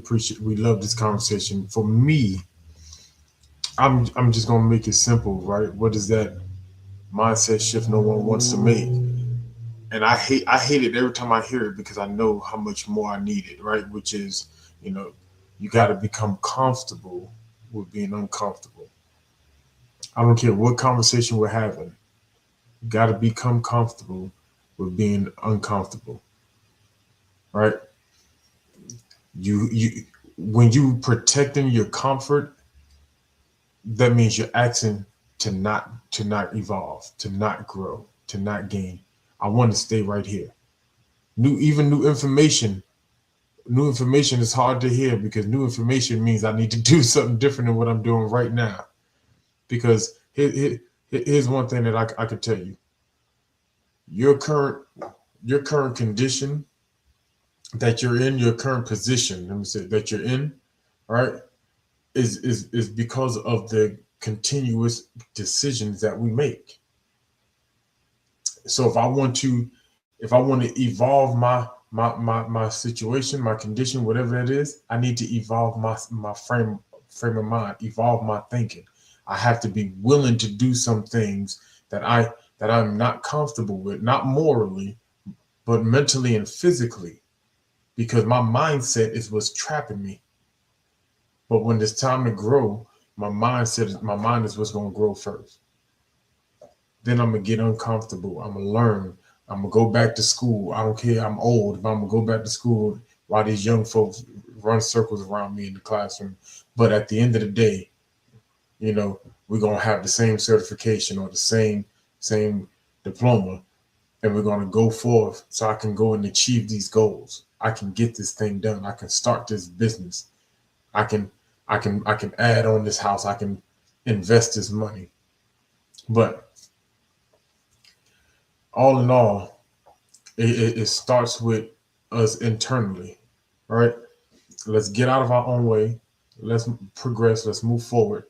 love this conversation. For me, I'm just gonna make it simple, right? What is that mindset shift no one wants to make? And I hate it every time I hear it, because I know how much more I need it, right? Which is, you know, you got to become comfortable with being uncomfortable. I don't care what conversation we're having. You got to become comfortable with being uncomfortable, right? You when you protecting your comfort, that means you're asking to not evolve, to not grow, to not gain. I want to stay right here. New information. New information is hard to hear, because new information means I need to do something different than what I'm doing right now. Because here's one thing that I could tell you: your current condition that you're in, your current position, let me say, that you're in, right, is because of the continuous decisions that we make. So if I want to evolve my situation, my condition, whatever it is, I need to evolve my frame of mind, evolve my thinking. I have to be willing to do some things that I'm not comfortable with, not morally, but mentally and physically, because my mindset is what's trapping me. But when it's time to grow, my mind is what's going to grow first. Then I'm gonna get uncomfortable. I'm gonna learn. I'm gonna go back to school. I don't care. I'm old. If I'm gonna go back to school while these young folks run circles around me in the classroom. But at the end of the day, we're gonna have the same certification or the same diploma, and we're gonna go forth so I can go and achieve these goals. I can get this thing done. I can start this business. I can add on this house. I can invest this money. But all in all, it starts with us internally, right? Let's get out of our own way. Let's progress. Let's move forward,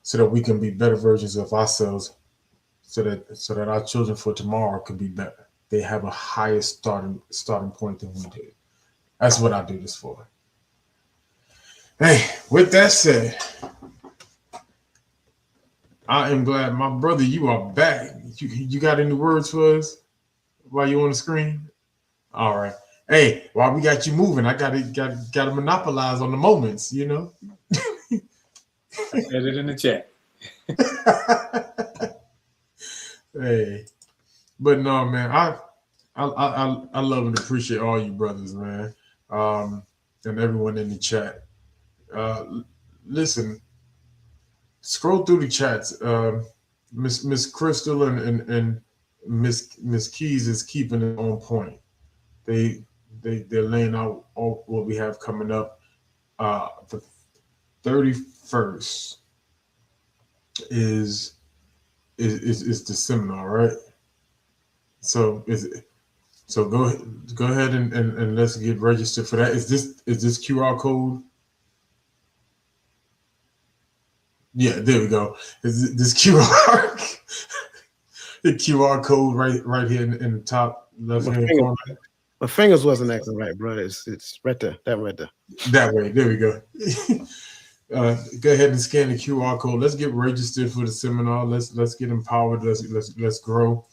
so that we can be better versions of ourselves, so that our children for tomorrow can be better. They have a higher starting point than we did. That's what I do this for. Hey, with that said, I am glad, my brother, you are back. You got any words for us while you on the screen? All right. Hey, while we got you moving, I gotta monopolize on the moments, you know. I said it in the chat. Hey, but no, man, I love and appreciate all you brothers, man, and everyone in the chat. Listen, scroll through the chats. Miss Crystal and Miss Keys is keeping it on point. They're laying out all what we have coming up. The 31st is the seminar, right? So go ahead and let's get registered for that. Is this QR code? Yeah, there we go. Is this QR the QR code right here in the top left hand corner? My fingers wasn't acting right, bro. It's right there. That right there. That way. There we go. Go ahead and scan the QR code. Let's get registered for the seminar. Let's get empowered. Let's grow.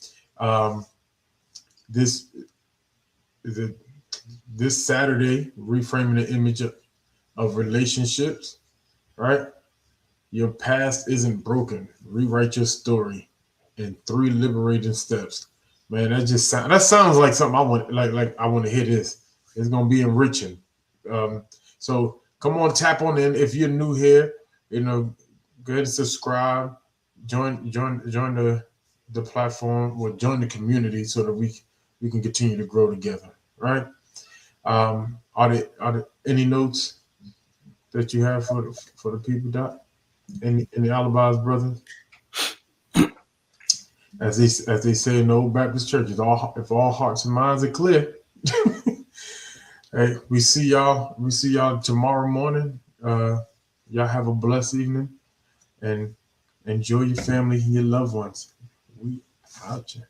This Saturday, reframing the image of relationships. Right. Your past isn't broken. Rewrite your story in 3 liberating steps. Man, that sounds like something I want. Like I want to hear this. It's gonna be enriching. So come on, tap on in. If you're new here, you know, go ahead and subscribe. Join the platform or join the community so that we can continue to grow together. Right? Are there any notes that you have for the people, Doc? Any alibis, brother? As they say in the old Baptist churches, if all hearts and minds are clear. Hey, we see y'all tomorrow morning. Y'all have a blessed evening and enjoy your family and your loved ones. We out here.